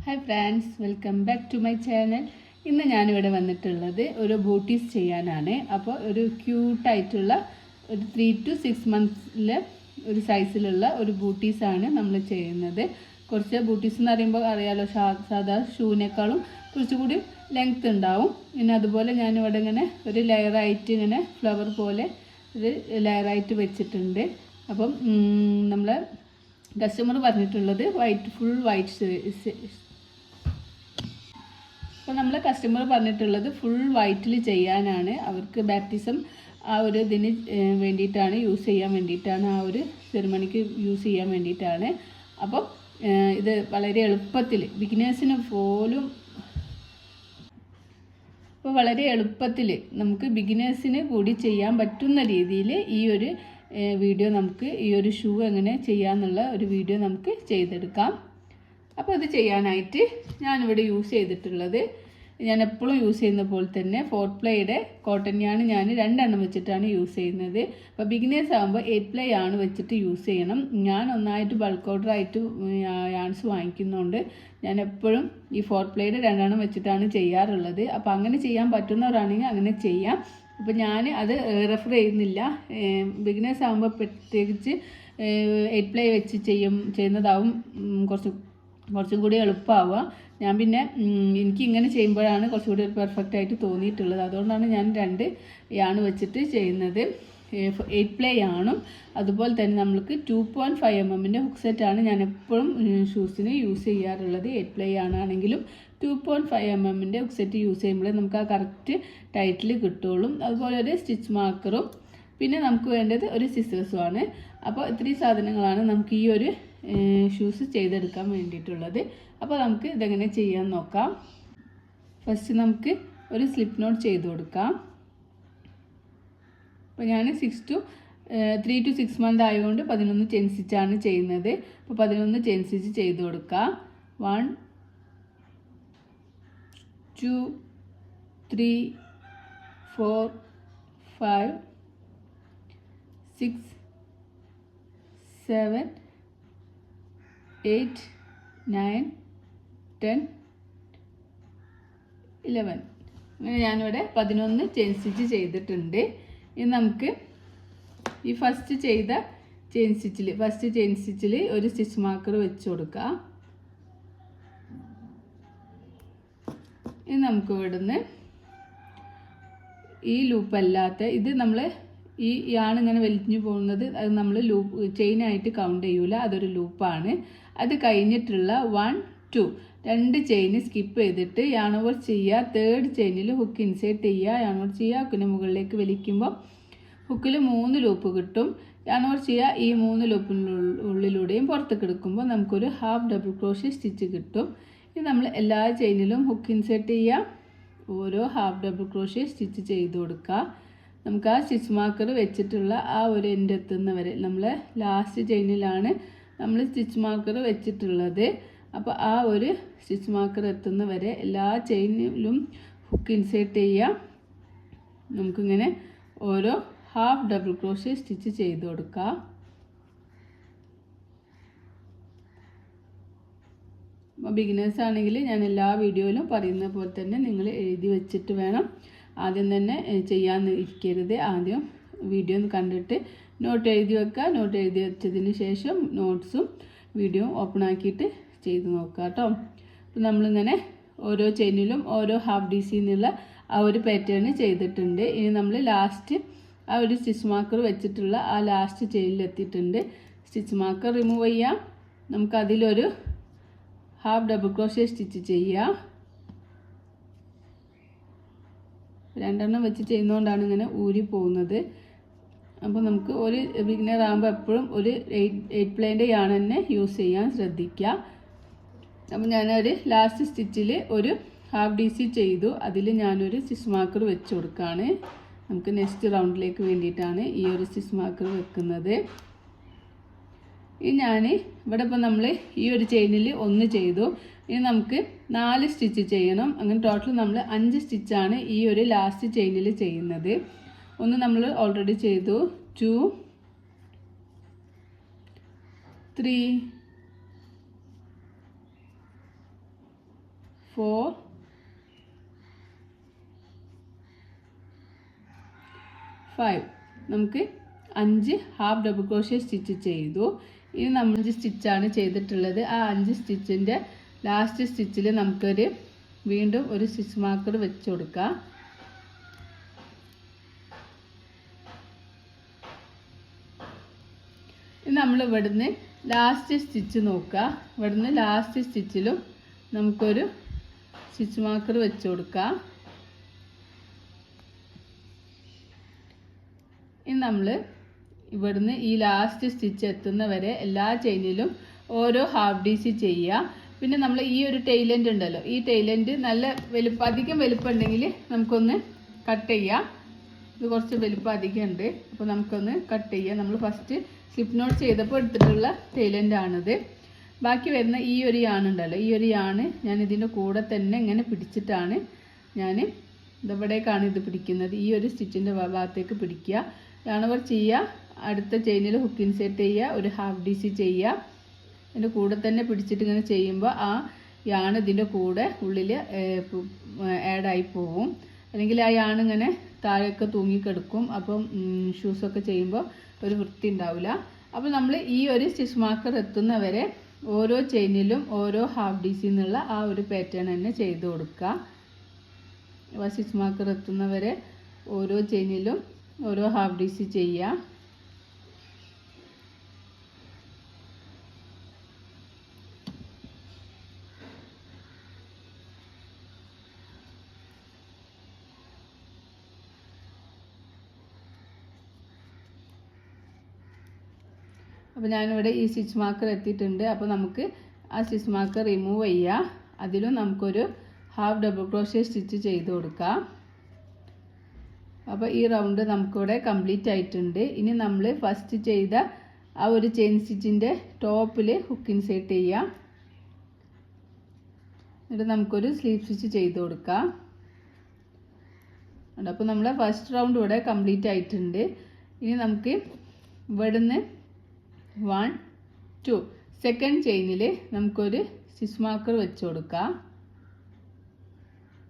Hi friends, welcome back to my channel. ഇന്ന് ഞാനിവിടെ വന്നിട്ടുള്ളത് ഒരു ബൂട്ടീസ് ചെയ്യാനാണ്. അപ്പോൾ ഒരു ക്യൂട്ടായിട്ടുള്ള ഒരു 3 to 6 months ഒരു സൈസിലുള്ള ഒരു ബൂട്ടീസാണ് നമ്മൾ ചെയ്യുന്നത്. കുറച്ച് ബൂട്ടീസ് എന്ന് പറയുമ്പോൾ അറിയാലോ, സാധാ ഷൂവിനേക്കാളും കുറച്ചുകൂടി ലെങ്ത്ത് ഉണ്ടാവും. പിന്നെ അതുപോലെ ഞാനിവിടെ ഇങ്ങനെ ഒരു ലെയറായിട്ട് ഇങ്ങനെ ഫ്ലവർ പോലെ ഒരു ലെയറായിട്ട് വെച്ചിട്ടുണ്ട്. അപ്പം നമ്മൾ കസ്റ്റമർ പറഞ്ഞിട്ടുള്ളത് ഫുൾ വൈറ്റിൽ ചെയ്യാനാണ്. അവർക്ക് ബാപ്റ്റിസം ആ ഒരു ഇതിന് വേണ്ടിയിട്ടാണ്, യൂസ് ചെയ്യാൻ വേണ്ടിയിട്ടാണ്, ആ ഒരു സെറിമണിക്ക് യൂസ് ചെയ്യാൻ വേണ്ടിയിട്ടാണ്. അപ്പം ഇത് വളരെ എളുപ്പത്തിൽ ബിഗിനേഴ്സിന് പോലും വളരെ എളുപ്പത്തിൽ നമുക്ക് ബിഗിനേഴ്സിന് കൂടി ചെയ്യാൻ പറ്റുന്ന രീതിയിൽ ഈ ഒരു വീഡിയോ നമുക്ക് ഈ ഒരു ഷൂ എങ്ങനെ ചെയ്യാമെന്നുള്ള ഒരു വീഡിയോ നമുക്ക് ചെയ്തെടുക്കാം. അപ്പോൾ ഇത് ചെയ്യാനായിട്ട് ഞാനിവിടെ യൂസ് ചെയ്തിട്ടുള്ളത്, ഞാൻ എപ്പോഴും യൂസ് ചെയ്യുന്ന പോലെ തന്നെ 4 പ്ലേയുടെ കോട്ടൺ യാൺ ഞാൻ 2 എണ്ണം വെച്ചിട്ടാണ് യൂസ് ചെയ്യുന്നത്. അപ്പോൾ ബിഗിനേഴ്സ് ആകുമ്പോൾ 8 പ്ലേ യാൺ വെച്ചിട്ട് യൂസ് ചെയ്യണം. ഞാൻ ഒന്നായിട്ട് ബൾക്ക് ഓർഡറായിട്ട് യാൺസ് വാങ്ങിക്കുന്നതുകൊണ്ട് ഞാൻ എപ്പോഴും ഈ 4 പ്ലേയുടെ 2 എണ്ണം വെച്ചിട്ടാണ് ചെയ്യാറുള്ളത്. അപ്പോൾ അങ്ങനെ ചെയ്യാൻ പറ്റുന്നവരാണെങ്കിൽ അങ്ങനെ ചെയ്യാം. അപ്പോൾ ഞാൻ അത് റെഫർ ചെയ്യുന്നില്ല. ബിഗിനേഴ്സ് ആകുമ്പോൾ പ്രത്യേകിച്ച് 8 പ്ലേ വെച്ച് ചെയ്യുന്നതാവും കുറച്ചും കൂടി എളുപ്പമാവുക. ഞാൻ പിന്നെ എനിക്ക് ഇങ്ങനെ ചെയ്യുമ്പോഴാണ് കുറച്ചുകൂടി പെർഫെക്റ്റ് ആയിട്ട് തോന്നിയിട്ടുള്ളത്. അതുകൊണ്ടാണ് ഞാൻ 2 യാൺ വെച്ചിട്ട് ചെയ്യുന്നത്. 8 പ്ലേ യാണും അതുപോലെ തന്നെ നമ്മൾക്ക് 2.5 mm ഹുക്ക് സെറ്റാണ് ഞാൻ എപ്പോഴും ഷൂസിന് യൂസ് ചെയ്യാറുള്ളത്. 8 പ്ലേ യാണാണെങ്കിലും 2.5 mm ഹുക്ക് സെറ്റ് യൂസ് ചെയ്യുമ്പോൾ നമുക്ക് ആ കറക്റ്റ് ടൈറ്റിൽ കിട്ടുള്ളൂ. അതുപോലെ ഒരു സ്റ്റിച്ച് മാർക്കറും പിന്നെ നമുക്ക് വേണ്ടത് ഒരു സിസേഴ്സുമാണ്. അപ്പോൾ ഇത്രയും സാധനങ്ങളാണ് നമുക്ക് ഈ ഒരു ഷൂസ് ചെയ്തെടുക്കാൻ വേണ്ടിയിട്ടുള്ളത്. അപ്പോൾ നമുക്ക് ഇതെങ്ങനെ ചെയ്യാൻ നോക്കാം. ഫസ്റ്റ് നമുക്ക് ഒരു സ്ലിപ്പ് നോട്ട് ചെയ്ത് കൊടുക്കാം. അപ്പോൾ ഞാൻ 3 to 6 months ആയതുകൊണ്ട് 11 ചെയിൻ സ്റ്റിച്ചാണ് ചെയ്യുന്നത്. അപ്പോൾ 11 ചെയിൻ സ്റ്റിച്ച് ചെയ്ത് കൊടുക്കാം. 1 2 3 4 5 6 7 8 9 10 11 അങ്ങനെ ഞാനിവിടെ 11 ചെയിൻ സ്റ്റിച്ച് ചെയ്തിട്ടുണ്ട്. ഇനി നമുക്ക് ഈ ഫസ്റ്റ് ചെയിൻ സ്റ്റിച്ചിൽ ഒരു സ്റ്റിച്ച് മാർക്കർ വെച്ച് കൊടുക്കാം. ഇനി നമുക്ക് ഇവിടുന്ന് ഈ ലൂപ്പ് അല്ലാത്ത ഇത് നമ്മൾ ഈ യാൺ ഇങ്ങനെ വലിഞ്ഞു പോകുന്നത് അത് നമ്മൾ ലൂപ്പ് ചെയിനായിട്ട് കൗണ്ട് ചെയ്യൂല, അതൊരു ലൂപ്പാണ്. അത് കഴിഞ്ഞിട്ടുള്ള 1 2 2 ചെയിൻ സ്കിപ്പ് ചെയ്തിട്ട് യാൺ ഓവർ ചെയ്യുക. 3rd ചെയിനിൽ ഹുക്ക് ഇൻസേർട്ട് ചെയ്യുക, യാൺ ഓവർ ചെയ്യുക. ഹുക്കിന് മുകളിലേക്ക് വലിക്കുമ്പോൾ ഹുക്കിൽ 3 ലൂപ്പ് കിട്ടും. യാൺ ഓവർ ചെയ്യുക. ഈ 3 ലൂപ്പിനുള്ളിലൂടെയും പുറത്തേക്ക് എടുക്കുമ്പോൾ നമുക്കൊരു ഹാഫ് ഡബിൾ ക്രോഷ്യ സ്റ്റിച്ച് കിട്ടും. ഇത് നമ്മൾ എല്ലാ ചെയിനിലും ഹുക്ക് ഇൻസേർട്ട് ചെയ്യുക, ഓരോ ഹാഫ് ഡബിൾ ക്രോഷ്യ സ്റ്റിച്ച് ചെയ്ത് കൊടുക്കുക. നമുക്ക് ആ സ്റ്റിച്ച് മാർക്കർ വെച്ചിട്ടുള്ള ആ ഒരു എൻഡ് എത്തുന്നവരെ, നമ്മൾ ലാസ്റ്റ് ചെയിനിലാണ് നമ്മൾ സ്റ്റിച്ച് മാർക്കർ വെച്ചിട്ടുള്ളത്. അപ്പോൾ ആ ഒരു സ്റ്റിച്ച് മാർക്കർ എത്തുന്നവരെ എല്ലാ ചെയിനിലും ഹുക്ക് ഇൻസേർട്ട് ചെയ്യുക. നമുക്കിങ്ങനെ ഓരോ ഹാഫ് ഡബിൾ ക്രോഷ്യ സ്റ്റിച്ച് ചെയ്ത് കൊടുക്കുക. അപ്പോൾ ബിഗിനേഴ്സ് ആണെങ്കിൽ ഞാൻ എല്ലാ വീഡിയോയിലും പറയുന്ന പോലെ തന്നെ നിങ്ങൾ എഴുതി വെച്ചിട്ട് വേണം. ആദ്യം തന്നെ ചെയ്യാൻ ഇരിക്കരുത്. ആദ്യം വീഡിയോ കണ്ടിട്ട് നോട്ട് എഴുതി വെക്കുക. നോട്ട് എഴുതി വെച്ചതിന് ശേഷം നോട്ട്സും വീഡിയോ ഓപ്പൺ ആക്കിയിട്ട് ചെയ്ത് നോക്കുക കേട്ടോ. അപ്പോൾ നമ്മളിങ്ങനെ ഓരോ ചെയിനിലും ഓരോ ഹാഫ് DC എന്നുള്ള ആ ഒരു പാറ്റേൺ ചെയ്തിട്ടുണ്ട്. ഇനി നമ്മൾ ലാസ്റ്റ് ആ ഒരു സ്റ്റിച്ച് മാർക്കർ വെച്ചിട്ടുള്ള ആ ലാസ്റ്റ് ചെയിനിലെത്തിയിട്ടുണ്ട്. സ്റ്റിച്ച് മാർക്കർ റിമൂവ് ചെയ്യാം. നമുക്കതിലൊരു ഹാഫ് ഡബിൾ ക്രോഷ്യ സ്റ്റിച്ച് ചെയ്യാം. 2 എണ്ണം വെച്ച് ചെയ്യുന്നതുകൊണ്ടാണ് ഇങ്ങനെ ഊരി പോകുന്നത്. അപ്പോൾ നമുക്ക് ഒരു ബിഗിനർ ആകുമ്പോൾ എപ്പോഴും ഒരു 8 പ്ലേൻ്റെ യാൺ തന്നെ യൂസ് ചെയ്യാൻ ശ്രദ്ധിക്കുക. അപ്പോൾ ഞാനൊരു ലാസ്റ്റ് സ്റ്റിച്ചിൽ ഒരു ഹാഫ് DC ചെയ്തു. അതിൽ ഞാനൊരു സ്റ്റിച്ച് മാർക്കർ വെച്ച് കൊടുക്കുകയാണ്. നമുക്ക് നെക്സ്റ്റ് റൗണ്ടിലേക്ക് വേണ്ടിയിട്ടാണ് ഈ ഒരു സ്റ്റിച്ച് മാർക്കർ വെക്കുന്നത്. ഞാൻ ഇവിടെ ഇപ്പോൾ നമ്മൾ ഈ ഒരു ചെയിനിൽ 1 ചെയ്തു. ഇനി നമുക്ക് 4 സ്റ്റിച്ച് ചെയ്യണം. അങ്ങനെ ടോട്ടൽ നമ്മൾ 5 സ്റ്റിച്ചാണ് ഈ ഒരു ലാസ്റ്റ് ചെയിനിൽ ചെയ്യുന്നത്. 1 നമ്മൾ ഓൾറെഡി ചെയ്തു. 2 3 4 5 നമുക്ക് 5 ഹാഫ് ഡബിൾ ക്രോഷ്യ സ്റ്റിച്ച് ചെയ്തു. ഇനി നമ്മൾ 5 സ്റ്റിച്ചാണ് ചെയ്തിട്ടുള്ളത്. ആ 5 സ്റ്റിച്ചിൻ്റെ ലാസ്റ്റ് സ്റ്റിച്ചിൽ നമുക്കൊരു വീണ്ടും ഒരു സ്റ്റിച്ച് മാർക്കർ വെച്ച് കൊടുക്കാം. ഇനി നമ്മൾ ഇവിടുന്ന് ലാസ്റ്റ് സ്റ്റിച്ച് നോക്കുക. ഇവിടുന്ന് ലാസ്റ്റ് സ്റ്റിച്ചിലും നമുക്കൊരു സ്റ്റിച്ച് മാർക്കർ വെച്ച് കൊടുക്കാം. ഇനി നമ്മൾ ഇവിടുന്ന് ഈ ലാസ്റ്റ് സ്റ്റിച്ച് എത്തുന്ന വരെ എല്ലാ ചെയിനിലും ഓരോ ഹാഫ് ഡി സി ചെയ്യുക. പിന്നെ നമ്മൾ ഈ ഒരു ടൈലൻഡ് ഉണ്ടല്ലോ, ഈ ടൈലൻഡ് നല്ല വലുപ്പം, അധികം വലുപ്പം ഉണ്ടെങ്കിൽ നമുക്കൊന്ന് കട്ട് ചെയ്യാം. ഇത് കുറച്ച് വലുപ്പം അധികം ഉണ്ട്, അപ്പോൾ നമുക്കൊന്ന് കട്ട് ചെയ്യാം. നമ്മൾ ഫസ്റ്റ് സ്ലിപ്പ് നോട്ട് ചെയ്തപ്പോൾ എടുത്തിട്ടുള്ള ടൈലൻഡാണിത്. ബാക്കി വരുന്ന ഈ ഒരു യാണുണ്ടല്ലോ, ഈ ഒരു യാണ് ഞാൻ ഇതിൻ്റെ കൂടെ തന്നെ ഇങ്ങനെ പിടിച്ചിട്ടാണ് ഞാൻ ഇവിടേക്കാണ് ഇത് പിടിക്കുന്നത്. ഈ ഒരു സ്റ്റിച്ചിൻ്റെ ഭാഗത്തേക്ക് പിടിക്കുക, യാണവർ ചെയ്യുക. അടുത്ത ചെയിനിൽ ഹുക്ക് ഇൻസേർട്ട് ചെയ്യുക, ഒരു ഹാഫ് ഡി സി ചെയ്യുക. ഇതിൻ്റെ കൂടെ തന്നെ പിടിച്ചിട്ട് ഇങ്ങനെ ചെയ്യുമ്പോൾ ആ യാണ് ഇതിൻ്റെ കൂടെ ഉള്ളിൽ ആഡായി പോവും. അല്ലെങ്കിൽ ആ യാണ് ഇങ്ങനെ താഴെയൊക്കെ തൂങ്ങിക്കിടക്കും. അപ്പം ഷൂസൊക്കെ ചെയ്യുമ്പോൾ ഒരു വൃത്തി ഉണ്ടാവില്ല. അപ്പോൾ നമ്മൾ ഈ ഒരു സ്റ്റിച്ച് മാർക്കർ എത്തുന്നവരെ ഓരോ ചെയിനിലും ഓരോ ഹാഫ് ഡി സി എന്നുള്ള ആ ഒരു പാറ്റേൺ തന്നെ ചെയ്ത് കൊടുക്കുക. അപ്പോൾ സ്റ്റിച്ച് മാർക്കർ എത്തുന്നവരെ ഓരോ ചെയിനിലും ഓരോ ഹാഫ് ഡി സി ചെയ്യുക. അപ്പോൾ ഞാനിവിടെ ഈ സ്റ്റിച്ച് മാർക്കർ എത്തിയിട്ടുണ്ട്. അപ്പോൾ നമുക്ക് ആ സ്റ്റിച്ച് മാർക്കർ റിമൂവ് ചെയ്യുക. അതിലും നമുക്കൊരു ഹാഫ് ഡബിൾ ക്രോഷ്യ സ്റ്റിച്ച് ചെയ്ത് കൊടുക്കാം. അപ്പോൾ ഈ റൗണ്ട് നമുക്കിവിടെ കംപ്ലീറ്റ് ആയിട്ടുണ്ട്. ഇനി നമ്മൾ ഫസ്റ്റ് ചെയ്ത ആ ഒരു ചെയിൻ സ്റ്റിച്ചിൻ്റെ ടോപ്പിൽ ഹുക്ക് ഇൻസേർട്ട് ചെയ്യാം. എന്നിട്ട് നമുക്കൊരു സ്ലീവ് സ്റ്റിച്ച് ചെയ്ത് കൊടുക്കാം. അപ്പോൾ നമ്മളെ ഫസ്റ്റ് റൗണ്ട് ഇവിടെ കംപ്ലീറ്റ് ആയിട്ടുണ്ട്. ഇനി നമുക്ക് ഇവിടുന്ന് 1 2 സെക്കൻഡ് ചെയിനിൽ നമുക്കൊരു സ്റ്റിച്ച് മാർക്കർ വെച്ച് കൊടുക്കാം.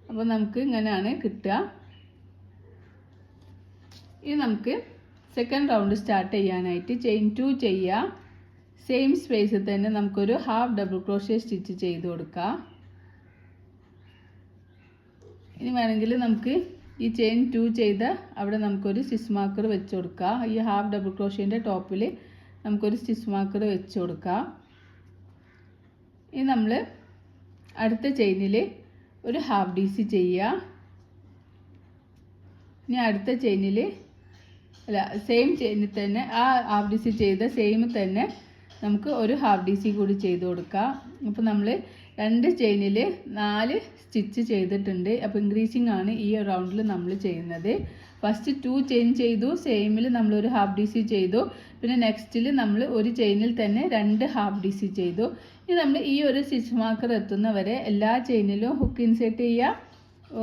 അപ്പോൾ നമുക്ക് ഇങ്ങനെയാണ് കിട്ടുക. ഇനി നമുക്ക് സെക്കൻഡ് റൗണ്ട് സ്റ്റാർട്ട് ചെയ്യാനായിട്ട് ചെയിൻ 2 ചെയ്യുക. സെയിം സ്പേസിൽ തന്നെ നമുക്കൊരു ഹാഫ് ഡബിൾ ക്രോഷ്യ സ്റ്റിച്ച് ചെയ്ത് കൊടുക്കാം. ഇനി വേണമെങ്കിൽ നമുക്ക് ഈ ചെയിൻ 2 ചെയ്ത അവിടെ നമുക്കൊരു സ്റ്റിച്ച് മാർക്കർ വെച്ച് കൊടുക്കാം. ഈ ഹാഫ് ഡബിൾ ക്രോഷ്യൻ്റെ ടോപ്പിൽ നമുക്കൊരു സ്റ്റിച്ച് മാർക്കർ വെച്ച് കൊടുക്കാം. ഇനി നമ്മൾ അടുത്ത ചെയിനിൽ ഒരു ഹാഫ് ഡി സി ചെയ്യുക. ഇനി അടുത്ത ചെയിനിൽ സെയിം ചെയിനിൽ തന്നെ ആ ഹാഫ് ഡി സി ചെയ്ത സെയിം തന്നെ നമുക്ക് ഒരു ഹാഫ് ഡി സി കൂടി ചെയ്ത് കൊടുക്കാം. അപ്പോൾ നമ്മൾ 2 ചെയിനിൽ 4 സ്റ്റിച്ച് ചെയ്തിട്ടുണ്ട്. അപ്പോൾ ഇൻക്രീസിങ് ആണ് ഈ റൗണ്ടിൽ നമ്മൾ ചെയ്യുന്നത്. ഫസ്റ്റ് 2 ചെയിൻ ചെയ്തു, സെയിമിൽ നമ്മളൊരു ഹാഫ് ഡി സി ചെയ്തു. പിന്നെ നെക്സ്റ്റിൽ നമ്മൾ ഒരു ചെയിനിൽ തന്നെ 2 ഹാഫ് ഡി സി ചെയ്തു. ഇനി നമ്മൾ ഈ ഒരു സ്റ്റിച്ച് മാർക്കർ എത്തുന്നവരെ എല്ലാ ചെയിനിലും ഹുക്ക് ഇൻസേർട്ട് ചെയ്യുക,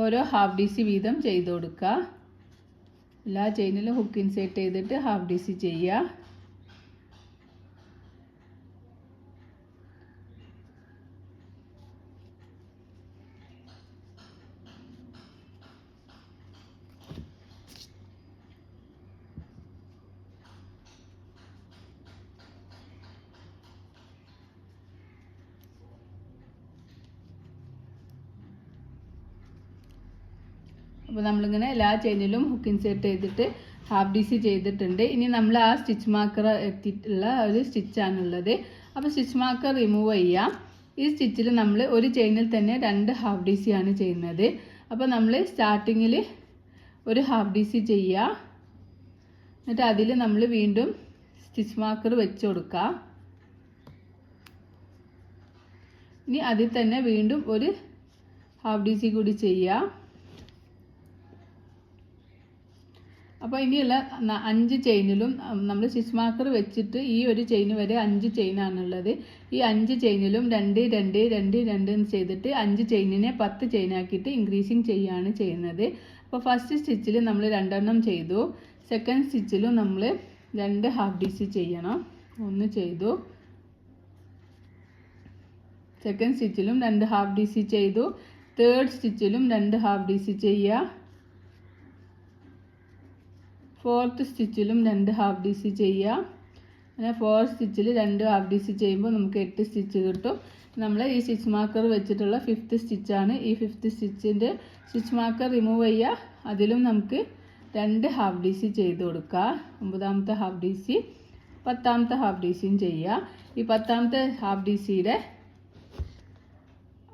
ഓരോ ഹാഫ് ഡി സി വീതം ചെയ്ത് കൊടുക്കുക. എല്ലാ ചെയിനിലും ഹുക്ക് ഇൻസേർട്ട് ചെയ്തിട്ട് ഹാഫ് ഡി സി ചെയ്യുക. അപ്പോൾ നമ്മളിങ്ങനെ എല്ലാ ചെയിനിലും ഹുക്ക് ഇൻസേർട്ട് ചെയ്തിട്ട് ഹാഫ് ഡി സി ചെയ്തിട്ടുണ്ട്. ഇനി നമ്മൾ ആ സ്റ്റിച്ച് മാർക്കർ എത്തിയിട്ടുള്ള ഒരു സ്റ്റിച്ചാണുള്ളത്. അപ്പോൾ സ്റ്റിച്ച് മാർക്കർ റിമൂവ് ചെയ്യാം. ഈ സ്റ്റിച്ചിൽ നമ്മൾ ഒരു ചെയിനിൽ തന്നെ 2 ഹാഫ് ഡി സി ആണ് ചെയ്യുന്നത്. അപ്പോൾ നമ്മൾ സ്റ്റാർട്ടിങ്ങിൽ ഒരു ഹാഫ് ഡി സി ചെയ്യുക. എന്നിട്ട് അതിൽ നമ്മൾ വീണ്ടും സ്റ്റിച്ച് മാർക്കർ വെച്ച് കൊടുക്കുക. ഇനി അതിൽ തന്നെ വീണ്ടും ഒരു ഹാഫ് ഡി സി കൂടി ചെയ്യുക. അപ്പോൾ ഇനിയുള്ള 5 ചെയിനിലും നമ്മൾ സ്റ്റിച്ച് മാർക്കർ വെച്ചിട്ട് ഈ ഒരു ചെയിൻ വരെ 5 ചെയിനാണുള്ളത്. ഈ 5 ചെയിനിലും 2 2 2 2 എന്ന് ചെയ്തിട്ട് 5 ചെയിനിനെ 10 ചെയിനാക്കിയിട്ട് ഇൻക്രീസിങ് ചെയ്യുകയാണ് ചെയ്യുന്നത്. അപ്പോൾ ഫസ്റ്റ് സ്റ്റിച്ചിൽ നമ്മൾ 2 എണ്ണം ചെയ്തു. സെക്കൻഡ് സ്റ്റിച്ചിലും നമ്മൾ 2 ഹാഫ് ഡി സി ചെയ്യണം. 1 ചെയ്തു, സെക്കൻഡ് സ്റ്റിച്ചിലും 2 ഹാഫ് ഡി സി ചെയ്തു. തേർഡ് സ്റ്റിച്ചിലും 2 ഹാഫ് ഡി സി ചെയ്യുക. ഫോർത്ത് സ്റ്റിച്ചിലും 2 ഹാഫ് ഡി സി ചെയ്യുക. അങ്ങനെ 4 സ്റ്റിച്ചിൽ 2 ഹാഫ് ഡി സി ചെയ്യുമ്പോൾ നമുക്ക് 8 സ്റ്റിച്ച് കിട്ടും. നമ്മൾ ഈ സ്റ്റിച്ച് മാർക്കർ വെച്ചിട്ടുള്ള 5th സ്റ്റിച്ചാണ്. ഈ 5th സ്റ്റിച്ചിൻ്റെ സ്റ്റിച്ച് മാർക്കർ റിമൂവ് ചെയ്യുക. അതിലും നമുക്ക് 2 ഹാഫ് ഡി സി ചെയ്ത് കൊടുക്കുക. 9ാമത്തെ ഹാഫ് ഡി സി, 10ാമത്തെ ഹാഫ് ഡി സിയും ചെയ്യുക. ഈ 10ാമത്തെ ഹാഫ് ഡി സിയുടെ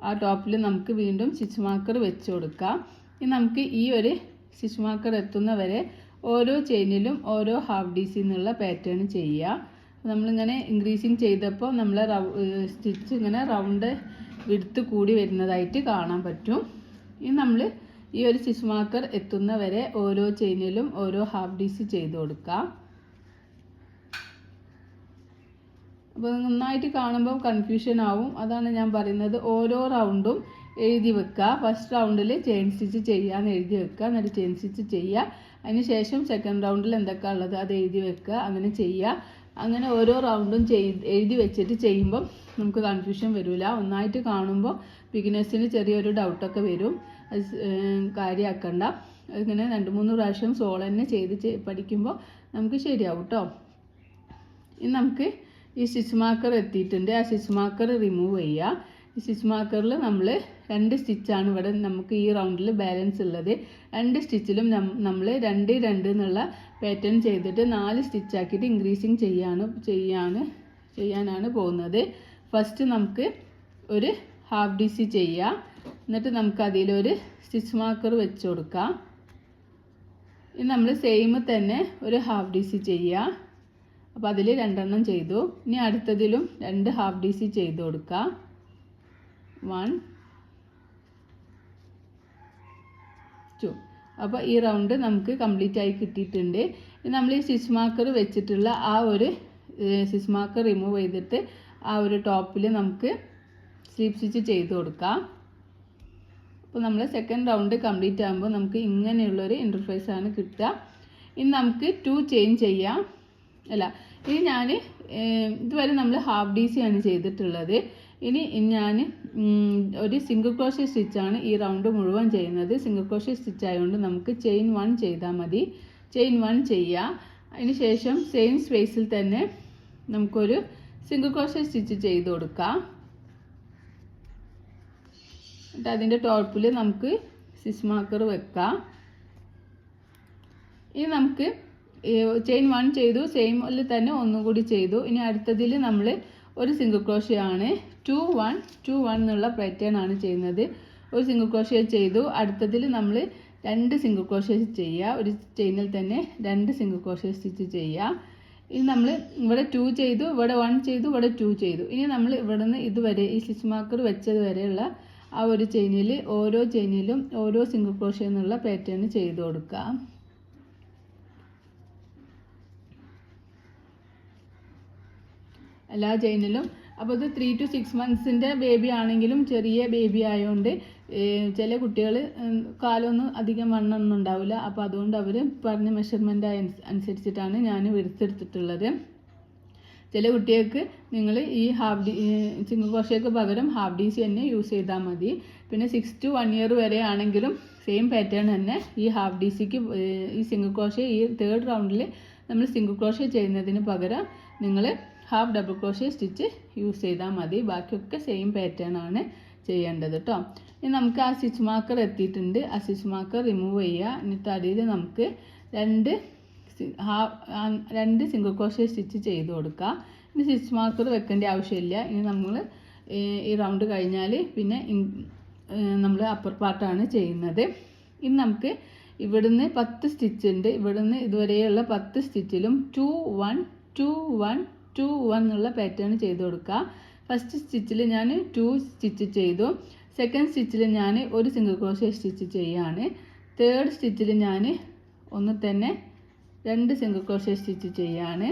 ആ ടോപ്പിൽ നമുക്ക് വീണ്ടും സ്റ്റിച്ച് മാർക്കർ വെച്ച് കൊടുക്കാം. ഇനി നമുക്ക് ഈ ഒരു സ്റ്റിച്ച് മാർക്കർ എത്തുന്നവരെ ഓരോ ചെയിനിലും ഓരോ ഹാഫ് ഡി സി എന്നുള്ള പാറ്റേൺ ചെയ്യുക. നമ്മളിങ്ങനെ ഇൻക്രീസിങ് ചെയ്തപ്പോൾ നമ്മൾ സ്റ്റിച്ച് ഇങ്ങനെ റൗണ്ട് വിടുത്ത് കൂടി വരുന്നതായിട്ട് കാണാൻ പറ്റും. ഇനി നമ്മൾ ഈ ഒരു സ്റ്റിച്ച് മാർക്കർ എത്തുന്നവരെ ഓരോ ചെയിനിലും ഓരോ ഹാഫ് ഡി സി ചെയ്ത് കൊടുക്കാം. അപ്പോൾ നന്നായിട്ട് കാണുമ്പോൾ കൺഫ്യൂഷൻ ആവും. അതാണ് ഞാൻ പറയുന്നത്, ഓരോ റൗണ്ടും എഴുതി വെക്കുക. ഫസ്റ്റ് റൗണ്ടിൽ ചെയിൻ സ്റ്റിച്ച് ചെയ്യാമെന്ന് എഴുതി വെക്കുക, എന്നിട്ട് ചെയിൻ സ്റ്റിച്ച് ചെയ്യുക. അതിന് ശേഷം സെക്കൻഡ് റൗണ്ടിൽ എന്തൊക്കെയാണ് ഉള്ളത് അത് എഴുതി വെക്കുക. അങ്ങനെ ചെയ്യുക. അങ്ങനെ ഓരോ റൗണ്ടും എഴുതി വെച്ചിട്ട് ചെയ്യുമ്പം നമുക്ക് കൺഫ്യൂഷൻ വരില്ല. ഒന്നായിട്ട് കാണുമ്പോൾ ബിഗിനേഴ്സിന് ചെറിയൊരു ഡൗട്ടൊക്കെ വരും. അത് കാര്യമാക്കണ്ട. അതിങ്ങനെ 2-3 പ്രാവശ്യം സോൾ തന്നെ ചെയ്ത് പഠിക്കുമ്പോൾ നമുക്ക് ശരിയാവും കേട്ടോ. ഇനി നമുക്ക് ഈ സ്റ്റിച്ച് മാർക്കർ എത്തിയിട്ടുണ്ട്. ആ സ്റ്റിച്ച് മാർക്കർ റിമൂവ് ചെയ്യുക. ഈ സ്റ്റിച്ച് മാർക്കറിൽ നമ്മൾ 2 സ്റ്റിച്ചാണ് ഇവിടെ നമുക്ക് ഈ റൗണ്ടിൽ ബാലൻസ് ഉള്ളത്. 2 സ്റ്റിച്ചിലും നമ്മൾ 2-2 എന്നുള്ള പാറ്റേൺ ചെയ്തിട്ട് 4 സ്റ്റിച്ചാക്കിയിട്ട് ഇൻക്രീസിങ് ചെയ്യാനാണ് പോകുന്നത്. ഫസ്റ്റ് നമുക്ക് ഒരു ഹാഫ് ഡി സി ചെയ്യുക. എന്നിട്ട് നമുക്ക് അതിലൊരു സ്റ്റിച്ച് മാർക്കർ വെച്ച് കൊടുക്കാം. ഇനി നമ്മൾ സെയിം തന്നെ ഒരു ഹാഫ് ഡി സി ചെയ്യുക. അപ്പോൾ അതിൽ 2 എണ്ണം ചെയ്തു. ഇനി അടുത്തതിലും 2 ഹാഫ് ഡി സി ചെയ്ത് കൊടുക്കുക. 1 2. അപ്പോൾ ഈ റൗണ്ട് നമുക്ക് കംപ്ലീറ്റ് ആയി കിട്ടിയിട്ടുണ്ട്. നമ്മൾ ഈ സ്റ്റിച്ച് മാർക്കർ വെച്ചിട്ടുള്ള ആ ഒരു സ്റ്റിച്ച് മാർക്കർ റിമൂവ് ചെയ്തിട്ട് ആ ഒരു ടോപ്പിൽ നമുക്ക് സ്ലീപ്പ് സ്റ്റിച്ച് ചെയ്ത് കൊടുക്കാം. അപ്പോൾ നമ്മൾ സെക്കൻഡ് റൗണ്ട് കംപ്ലീറ്റ് ആകുമ്പോൾ നമുക്ക് ഇങ്ങനെയുള്ളൊരു ഇൻ്റർഫേസ് ആണ് കിട്ടുക. ഇനി നമുക്ക് 2 ചെയിൻ ചെയ്യാം. ഇനി ഞാൻ ഇതുവരെ നമ്മൾ ഹാഫ് ഡി സി ആണ് ചെയ്തിട്ടുള്ളത്. ഇനി ഞാൻ ഒരു സിംഗിൾ ക്രോഷ്യ സ്റ്റിച്ചാണ് ഈ റൗണ്ട് മുഴുവൻ ചെയ്യുന്നത്. സിംഗിൾ ക്രോഷ്യ സ്റ്റിച്ച് ആയതുകൊണ്ട് നമുക്ക് ചെയിൻ 1 ചെയ്താൽ മതി. ചെയിൻ 1 ചെയ്യുക. അതിന് ശേഷം സെയിം സ്പേസിൽ തന്നെ നമുക്കൊരു സിംഗിൾ ക്രോഷ്യ സ്റ്റിച്ച് ചെയ്ത് കൊടുക്കാം. എന്നിട്ട് അതിൻ്റെ ടോപ്പിൽ നമുക്ക് സ്റ്റിച്ച് മാർക്കർ വെക്കാം. ഇനി നമുക്ക് ചെയിൻ 1 ചെയ്തു, സെയിമിൽ തന്നെ ഒന്നും കൂടി ചെയ്തു. ഇനി അടുത്തതിൽ നമ്മൾ ഒരു സിംഗിൾ ക്രോഷ്യ ആണ് 2-1 എന്നുള്ള പാറ്റേൺ ആണ് ചെയ്യുന്നത്. ഒരു സിംഗിൾ ക്രോഷ്യ ചെയ്തു. അടുത്തതിൽ നമ്മൾ 2 സിംഗിൾ ക്രോഷ്യ ചെയ്യുക. ഒരു ചെയിനിൽ തന്നെ 2 സിംഗിൾ ക്രോഷ്യ സ്റ്റിച്ച് ചെയ്യുക. ഇനി നമ്മൾ ഇവിടെ 2 ചെയ്തു, ഇവിടെ 1 ചെയ്തു, ഇവിടെ 2 ചെയ്തു. ഇനി നമ്മൾ ഇവിടെ നിന്ന് ഇതുവരെ ഈ സ്റ്റിച്ച് മാർക്കർ വെച്ചത് വരെയുള്ള ആ ഒരു ചെയിനിൽ ഓരോ ചെയിനിലും ഓരോ സിംഗിൾ ക്രോഷ്യ എന്നുള്ള പാറ്റേൺ ചെയ്ത് കൊടുക്കാം. എല്ലാ ചെയിനിലും. അപ്പോൾ ഇത് 3 to 6 months ബേബി ആണെങ്കിലും ചെറിയ ബേബി ആയതുകൊണ്ട് ചില കുട്ടികൾ കാലൊന്നും അധികം വണ്ണമൊന്നും ഉണ്ടാവില്ല. അപ്പോൾ അതുകൊണ്ട് അവർ പറഞ്ഞ മെഷർമെൻ്റ് അനുസരിച്ചിട്ടാണ് ഞാൻ എടുത്തിട്ടുള്ളത്. ചില കുട്ടികൾക്ക് നിങ്ങൾ ഈ സിംഗിൾ ക്രോഷ്യക്ക് പകരം ഹാഫ് ഡി സി തന്നെ യൂസ് ചെയ്താൽ മതി. പിന്നെ 6 to 1 year വരെ ആണെങ്കിലും സെയിം പാറ്റേൺ തന്നെ ഈ ഹാഫ് ഡി സിക്ക് ഈ സിംഗിൾ ക്രോഷ്യ ഈ 3rd റൗണ്ടിൽ നമ്മൾ സിംഗിൾ ക്രോഷ്യ ചെയ്യുന്നതിന് പകരം നിങ്ങൾ half double crochet stitch use ചെയ്താൽ മതി. ബാക്കിയൊക്കെ സെയിം പാറ്റേൺ ആണ് ചെയ്യേണ്ടത് കേട്ടോ. ഇനി നമുക്ക് ആ സ്റ്റിച്ച് മാർക്കർ എത്തിയിട്ടുണ്ട്. ആ സ്റ്റിച്ച് മാർക്കർ റിമൂവ് ചെയ്യുക. എന്നിട്ട് അടിയിൽ നമുക്ക് 2 സിംഗിൾ ക്രോഷ്യ സ്റ്റിച്ച് ചെയ്ത് കൊടുക്കുക. ഇനി സ്റ്റിച്ച് മാർക്കർ വെക്കേണ്ട ആവശ്യമില്ല. ഇനി നമ്മൾ ഈ റൗണ്ട് കഴിഞ്ഞാൽ പിന്നെ നമ്മൾ അപ്പർ പാർട്ടാണ് ചെയ്യുന്നത്. ഇനി നമുക്ക് ഇവിടുന്ന് 10 സ്റ്റിച്ച് ഉണ്ട്. ഇവിടുന്ന് ഇതുവരെയുള്ള 10 സ്റ്റിച്ചിലും 2-1 എന്നുള്ള പാറ്റേൺ ചെയ്ത് കൊടുക്കുക. ഫസ്റ്റ് സ്റ്റിച്ചിൽ ഞാൻ 2 സ്റ്റിച്ച് ചെയ്തു. സെക്കൻഡ് സ്റ്റിച്ചിൽ ഞാൻ ഒരു സിംഗിൾ ക്രോഷ്യ സ്റ്റിച്ച് ചെയ്യാണ്. തേർഡ് സ്റ്റിച്ചിൽ ഞാൻ ഒന്ന് തന്നെ 2 സിംഗിൾ ക്രോഷ്യ സ്റ്റിച്ച് ചെയ്യാണ്.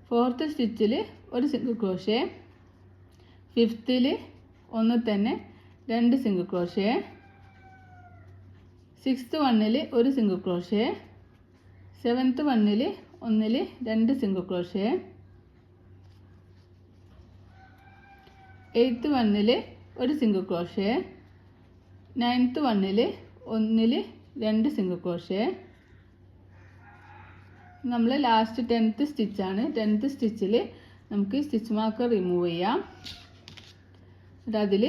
ഫോർത്ത് സ്റ്റിച്ചിൽ ഒരു സിംഗിൾ ക്രോഷ്യ. ഫിഫ്ത്തിൽ ഒന്ന് തന്നെ 2 സിംഗിൾ ക്രോഷ്യ. 6th വണ്ണിൽ ഒരു സിംഗിൾ ക്രോഷ്യ. 7th വണ്ണിൽ 2 സിംഗിൾ ക്രോഷ്യ. 8th വണ്ണിൽ ഒരു സിംഗിൾ ക്രോഷേ, 9th വണ്ണിൽ ഒന്നിൽ 2 സിംഗിൾ ക്രോഷേ. നമ്മൾ ലാസ്റ്റ് 10th സ്റ്റിച്ചാണ്. 10th സ്റ്റിച്ചിൽ നമുക്ക് സ്റ്റിച്ച് മാർക്കർ റിമൂവ് ചെയ്യാം. എന്നിട്ട് അതിൽ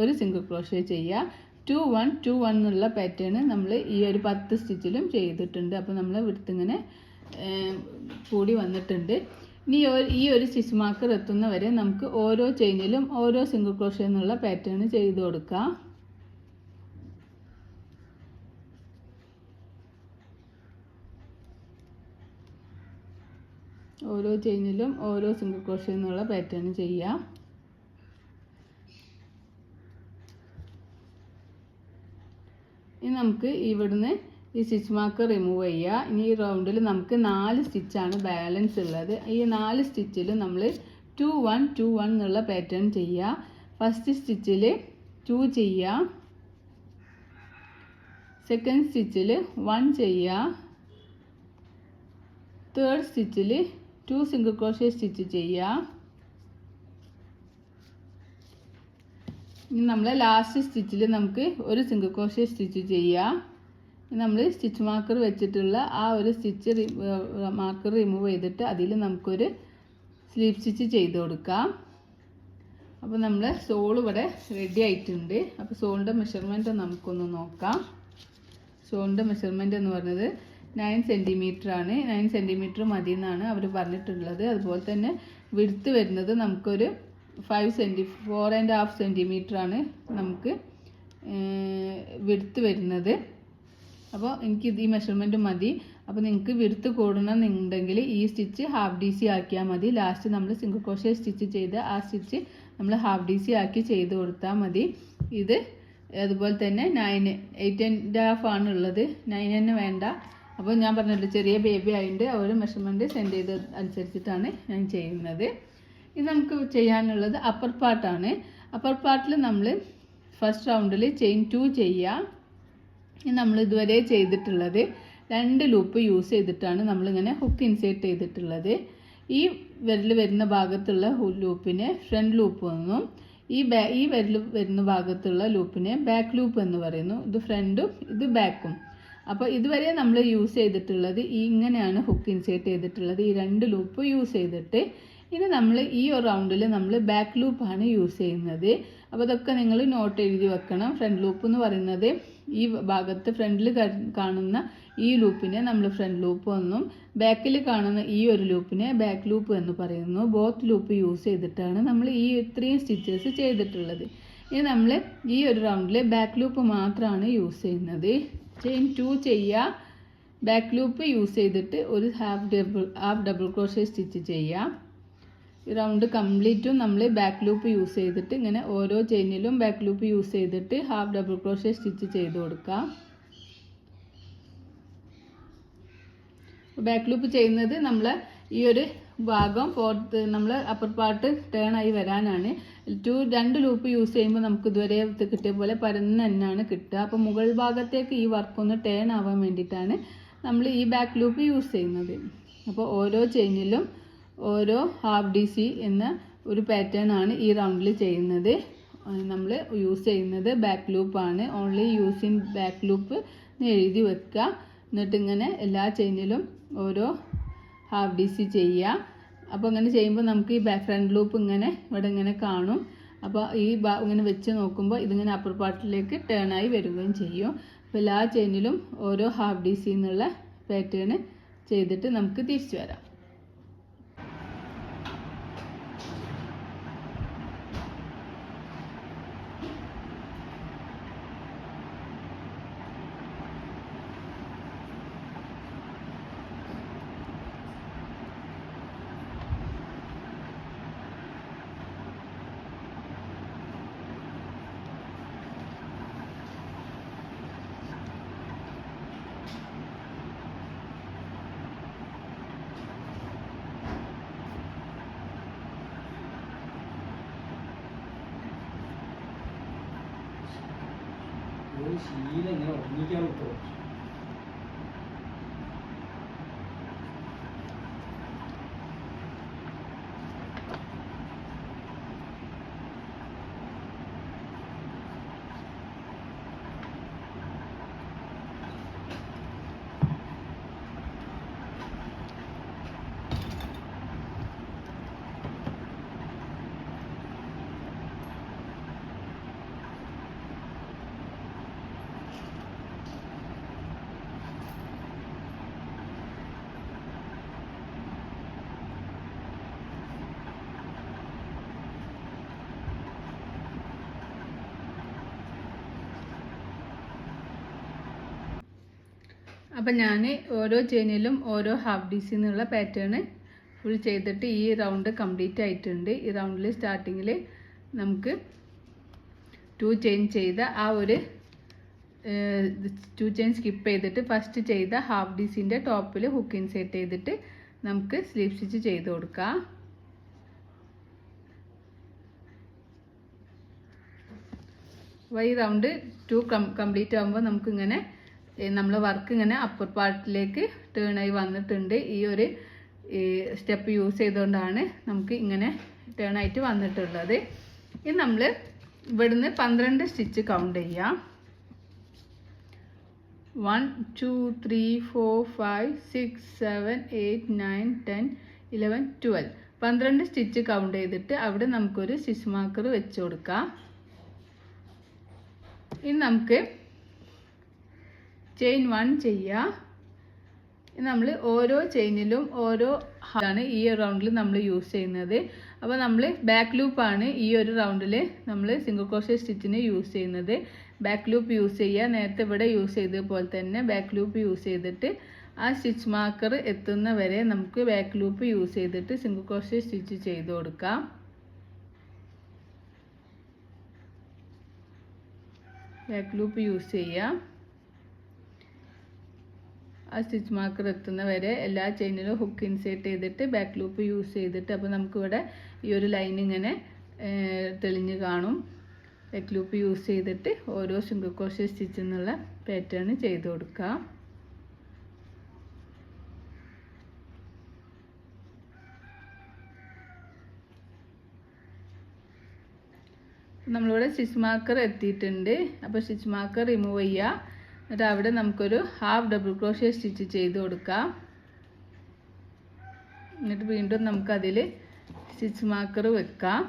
ഒരു സിംഗിൾ ക്രോഷേ ചെയ്യുക. 2 1 2 1 എന്നുള്ള പാറ്റേൺ നമ്മൾ ഈ ഒരു 10 സ്റ്റിച്ചിലും ചെയ്തിട്ടുണ്ട്. അപ്പോൾ നമ്മൾ ഇവിടുത്തെ ഇങ്ങനെ കൂടി വന്നിട്ടുണ്ട്. ഇനി ഈ ഒരു സ്റ്റിച്ച് മാർക്കർ എത്തുന്ന വരെ നമുക്ക് ഓരോ ചെയിനിലും ഓരോ സിംഗിൾ ക്രോഷേ എന്നുള്ള പാറ്റേൺ ചെയ്ത് കൊടുക്കാം. ഓരോ ചെയിനിലും ഓരോ സിംഗിൾ ക്രോഷേ എന്നുള്ള പാറ്റേൺ ചെയ്യാം. ഇനി നമുക്ക് ഇവിടുന്ന് ഈ സ്റ്റിച്ച് മാർക്കർ റിമൂവ് ചെയ്യുക. ഇനി ഈ റൗണ്ടിൽ നമുക്ക് 4 സ്റ്റിച്ചാണ് ബാലൻസ് ഉള്ളത്. ഈ 4 സ്റ്റിച്ചിൽ നമ്മൾ 2 1 2 1 എന്നുള്ള പാറ്റേൺ ചെയ്യുക. ഫസ്റ്റ് സ്റ്റിച്ചിൽ 2 ചെയ്യുക, സെക്കൻഡ് സ്റ്റിച്ചിൽ 1 ചെയ്യുക, തേർഡ് സ്റ്റിച്ചിൽ 2 സിംഗിൾ ക്രോഷേ സ്റ്റിച്ച് ചെയ്യുക. ഇനി നമ്മൾ ലാസ്റ്റ് സ്റ്റിച്ചിൽ നമുക്ക് ഒരു സിംഗിൾ ക്രോഷേ സ്റ്റിച്ച് ചെയ്യുക. നമ്മൾ സ്റ്റിച്ച് മാർക്കർ വെച്ചിട്ടുള്ള ആ ഒരു സ്റ്റിച്ച് മാർക്കർ റിമൂവ് ചെയ്തിട്ട് അതിൽ നമുക്കൊരു സ്ലീപ്പ് സ്റ്റിച്ച് ചെയ്ത് കൊടുക്കാം. അപ്പോൾ നമ്മൾ സോൾ ഇവിടെ റെഡി ആയിട്ടുണ്ട്. അപ്പോൾ സോളിൻ്റെ മെഷർമെൻറ്റ് നമുക്കൊന്ന് നോക്കാം. സോളിൻ്റെ മെഷർമെൻറ്റ് എന്ന് പറയുന്നത് 9 സെൻറ്റിമീറ്റർ ആണ്. 9 സെൻറ്റിമീറ്റർ മതി എന്നാണ് അവർ പറഞ്ഞിട്ടുള്ളത്. അതുപോലെ തന്നെ വിഡ്ത്ത് വരുന്നത് നമുക്കൊരു 4.5 സെൻറ്റിമീറ്റർ ആണ് നമുക്ക് വിഡ്ത്ത് വരുന്നത്. അപ്പോൾ എനിക്ക് ഈ മെഷർമെൻറ്റ് മതി. അപ്പോൾ നിങ്ങൾക്ക് വിഡ്ത്ത് കൂടണമെന്നുണ്ടെങ്കിൽ ഈ സ്റ്റിച്ച് ഹാഫ് DC ആക്കിയാൽ മതി. ലാസ്റ്റ് നമ്മൾ സിംഗിൾ ക്രോഷേ സ്റ്റിച്ച് ചെയ്ത് ആ സ്റ്റിച്ച് നമ്മൾ ഹാഫ് DC ആക്കി ചെയ്ത് കൊടുത്താൽ മതി. ഇത് അതുപോലെ തന്നെ 8.5 ആണുള്ളത്, 9 തന്നെ വേണ്ട. അപ്പോൾ ഞാൻ പറഞ്ഞല്ലോ ചെറിയ ബേബി ആയതുകൊണ്ട് അവർ മെഷർമെൻറ്റ് സെൻഡ് ചെയ്ത് അനുസരിച്ചിട്ടാണ് ഞാൻ ചെയ്യുന്നത്. ഇത് നമുക്ക് ചെയ്യാനുള്ളത് അപ്പർ പാർട്ടാണ്. അപ്പർ പാർട്ടിൽ നമ്മൾ ഫസ്റ്റ് റൗണ്ടിൽ ചെയിൻ 2 ചെയ്യുക. നമ്മൾ ഇതുവരെ ചെയ്തിട്ടുള്ളത് 2 ലൂപ്പ് യൂസ് ചെയ്തിട്ടാണ് നമ്മളിങ്ങനെ ഹുക്ക് ഇൻസേർട്ട് ചെയ്തിട്ടുള്ളത്. ഈ വിരൽ വരുന്ന ഭാഗത്തുള്ള ലൂപ്പിനെ ഫ്രണ്ട് ലൂപ്പ് എന്നും ഈ വിരൽ വരുന്ന ഭാഗത്തുള്ള ലൂപ്പിനെ ബാക്ക് ലൂപ്പ് എന്ന് പറയുന്നു. ഇത് ഫ്രണ്ടും ഇത് ബാക്കും. അപ്പോൾ ഇതുവരെ നമ്മൾ യൂസ് ചെയ്തിട്ടുള്ളത് ഇങ്ങനെയാണ് ഹുക്ക് ഇൻസേർട്ട് ചെയ്തിട്ടുള്ളത്, ഈ 2 ലൂപ്പ് യൂസ് ചെയ്തിട്ട്. ഇനി നമ്മൾ ഈ ഒരു റൗണ്ടിൽ നമ്മൾ ബാക്ക് ലൂപ്പാണ് യൂസ് ചെയ്യുന്നത്. അപ്പോൾ ഇതൊക്കെ നിങ്ങൾ നോട്ട് എഴുതി വെക്കണം. ഫ്രണ്ട് ലൂപ്പ് എന്ന് പറയുന്നത് ഈ ഭാഗത്ത് ഫ്രണ്ടിൽ കാണുന്ന ഈ ലൂപ്പിനെ നമ്മൾ ഫ്രണ്ട് ലൂപ്പ് എന്നും ബാക്കിൽ കാണുന്ന ഈ ഒരു ലൂപ്പിനെ ബാക്ക് ലൂപ്പ് എന്ന് പറയുന്നു. ബോത്ത് ലൂപ്പ് യൂസ് ചെയ്തിട്ടാണ് നമ്മൾ ഈ ഇത്രയും സ്റ്റിച്ചസ് ചെയ്തിട്ടുള്ളത്. ഇനി നമ്മൾ ഈ ഒരു റൗണ്ടിൽ ബാക്ക് ലൂപ്പ് മാത്രമാണ് യൂസ് ചെയ്യുന്നത്. ചെയിൻ 2 ചെയ്യുക, ബാക്ക് ലൂപ്പ് യൂസ് ചെയ്തിട്ട് ഒരു ഹാഫ് ഡബിൾ ക്രോഷേ സ്റ്റിച്ച് ചെയ്യുക. ഈ റൗണ്ട് കംപ്ലീറ്റും നമ്മൾ ബാക്ക് ലൂപ്പ് യൂസ് ചെയ്തിട്ട് ഇങ്ങനെ ഓരോ ചെയിനിലും ബാക്ക് ലൂപ്പ് യൂസ് ചെയ്തിട്ട് ഹാഫ് ഡബിൾ ക്രോഷേ സ്റ്റിച്ച് ചെയ്ത് കൊടുക്കാം. ബാക്ക് ലൂപ്പ് ചെയ്യുന്നത് നമ്മൾ ഈ ഒരു ഭാഗം നമ്മൾ അപ്പർ പാർട്ട് ടേൺ ആയി വരാനാണ്. 2 ലൂപ്പ് യൂസ് ചെയ്യുമ്പോൾ നമുക്ക് ഇതുവരെ കിട്ടിയ പോലെ പരന്ന് തന്നെയാണ് കിട്ടുക. അപ്പോൾ മുകൾ ഭാഗത്തേക്ക് ഈ വർക്കൊന്ന് ടേൺ ആവാൻ വേണ്ടിയിട്ടാണ് നമ്മൾ ഈ ബാക്ക് ലൂപ്പ് യൂസ് ചെയ്യുന്നത്. അപ്പോൾ ഓരോ ചെയിനിലും ഓരോ ഹാഫ് DC എന്ന ഒരു പാറ്റേൺ ആണ് ഈ റൗണ്ടിൽ ചെയ്യുന്നത്. നമ്മൾ യൂസ് ചെയ്യുന്നത് ബാക്ക് ലൂപ്പാണ്. ഓൺലി യൂസിങ് ബാക്ക് ലൂപ്പ് എന്ന് എഴുതി വെക്കുക. എന്നിട്ട് ഇങ്ങനെ എല്ലാ ചെയിനിലും ഓരോ ഹാഫ് DC ചെയ്യുക. അപ്പോൾ ഇങ്ങനെ ചെയ്യുമ്പോൾ നമുക്ക് ഈ ഫ്രണ്ട് ലൂപ്പ് ഇങ്ങനെ ഇവിടെ ഇങ്ങനെ കാണും. അപ്പോൾ ഈ ഇങ്ങനെ വെച്ച് നോക്കുമ്പോൾ ഇതിങ്ങനെ അപ്പർ പാർട്ടിലേക്ക് ടേൺ ആയി വരികയും ചെയ്യും. അപ്പോൾ എല്ലാ ചെയിനിലും ഓരോ ഹാഫ് DC എന്നുള്ള പാറ്റേൺ ചെയ്തിട്ട് നമുക്ക് തിരിച്ചു വരാം. ശീലം ഇങ്ങനെ ഉറങ്ങിക്കാൻ പറ്റുമോ? അപ്പം ഞാൻ ഓരോ ചെയിനിലും ഓരോ ഹാഫ് ഡി സി എന്നുള്ള പാറ്റേൺ ഫുൾ ചെയ്തിട്ട് ഈ റൗണ്ട് കംപ്ലീറ്റ് ആയിട്ടുണ്ട്. ഈ റൗണ്ടിൽ സ്റ്റാർട്ടിങ്ങിൽ നമുക്ക് 2 ചെയിൻ ചെയ്ത ആ ഒരു 2 ചെയിൻ സ്കിപ്പ് ചെയ്തിട്ട് ഫസ്റ്റ് ചെയ്ത ഹാഫ് ഡി സിൻ്റെ ടോപ്പിൽ ഹുക്ക് ഇൻസേർട്ട് ചെയ്തിട്ട് നമുക്ക് സ്ലീവ് സ്റ്റിച്ച് ചെയ്ത് കൊടുക്കാം. അപ്പോൾ ഈ റൗണ്ട് 2 കംപ്ലീറ്റ് ആകുമ്പോൾ നമുക്കിങ്ങനെ നമ്മൾ വർക്ക് ഇങ്ങനെ അപ്പർ പാർട്ടിലേക്ക് ടേൺ ആയി വന്നിട്ടുണ്ട്. ഈ ഒരു സ്റ്റെപ്പ് യൂസ് ചെയ്തുകൊണ്ടാണ് നമുക്ക് ഇങ്ങനെ ടേൺ ആയിട്ട് വന്നിട്ടുള്ളത്. ഇനി നമ്മൾ ഇവിടുന്ന് 12 സ്റ്റിച്ച് കൗണ്ട് ചെയ്യാം. 1 2 3 4 5 6 7 8 9 10 11 12 12 സ്റ്റിച്ച് കൗണ്ട് ചെയ്തിട്ട് അവിടെ നമുക്കൊരു സ്റ്റിച്ച് മാർക്കർ വെച്ച് കൊടുക്കാം. ഇനി നമുക്ക് ചെയിൻ 1 ചെയ്യാം. നമ്മൾ ഓരോ ചെയിനിലും ഓരോ ആണ് ഈ റൗണ്ടിൽ നമ്മൾ യൂസ് ചെയ്യുന്നത്. അപ്പോൾ നമ്മൾ ബാക്ക് ലൂപ്പാണ് ഈ ഒരു റൗണ്ടിൽ നമ്മൾ സിംഗിൾ ക്രോഷേ സ്റ്റിച്ചിന് യൂസ് ചെയ്യുന്നത്. ബാക്ക് ലൂപ്പ് യൂസ് ചെയ്യുക. നേരത്തെ ഇവിടെ യൂസ് ചെയ്തതുപോലെ തന്നെ ബാക്ക് ലൂപ്പ് യൂസ് ചെയ്തിട്ട് ആ സ്റ്റിച്ച് മാർക്കർ എത്തുന്ന വരെ നമുക്ക് ബാക്ക് ലൂപ്പ് യൂസ് ചെയ്തിട്ട് സിംഗിൾ ക്രോഷേ സ്റ്റിച്ച് ചെയ്ത് കൊടുക്കാം. ബാക്ക് ലൂപ്പ് യൂസ് ചെയ്യാം. ആ സ്റ്റിച്ച് മാർക്കർ എത്തുന്ന വരെ എല്ലാ ചെയിനിലും ഹുക്ക് ഇൻസേർട്ട് ചെയ്തിട്ട് ബാക്ക് ലൂപ്പ് യൂസ് ചെയ്തിട്ട് അപ്പോൾ നമുക്കിവിടെ ഈ ഒരു ലൈൻ ഇങ്ങനെ തെളിഞ്ഞ് കാണും. ബാക്ക് ലൂപ്പ് യൂസ് ചെയ്തിട്ട് ഓരോ സിംഗിൾ ക്രോഷേ സ്റ്റിച്ച് എന്നുള്ള പാറ്റേൺ ചെയ്ത് കൊടുക്കാം. നമ്മളിവിടെ സ്റ്റിച്ച് മാർക്കർ എത്തിയിട്ടുണ്ട്. അപ്പോൾ സ്റ്റിച്ച് മാർക്കർ റിമൂവ് ചെയ്യുക. എന്നിട്ട് അവിടെ നമുക്കൊരു ഹാഫ് ഡബിൾ ക്രോഷേ സ്റ്റിച്ച് ചെയ്ത് കൊടുക്കാം. എന്നിട്ട് വീണ്ടും നമുക്കതിൽ സ്റ്റിച്ച് മാർക്കർ വെക്കാം.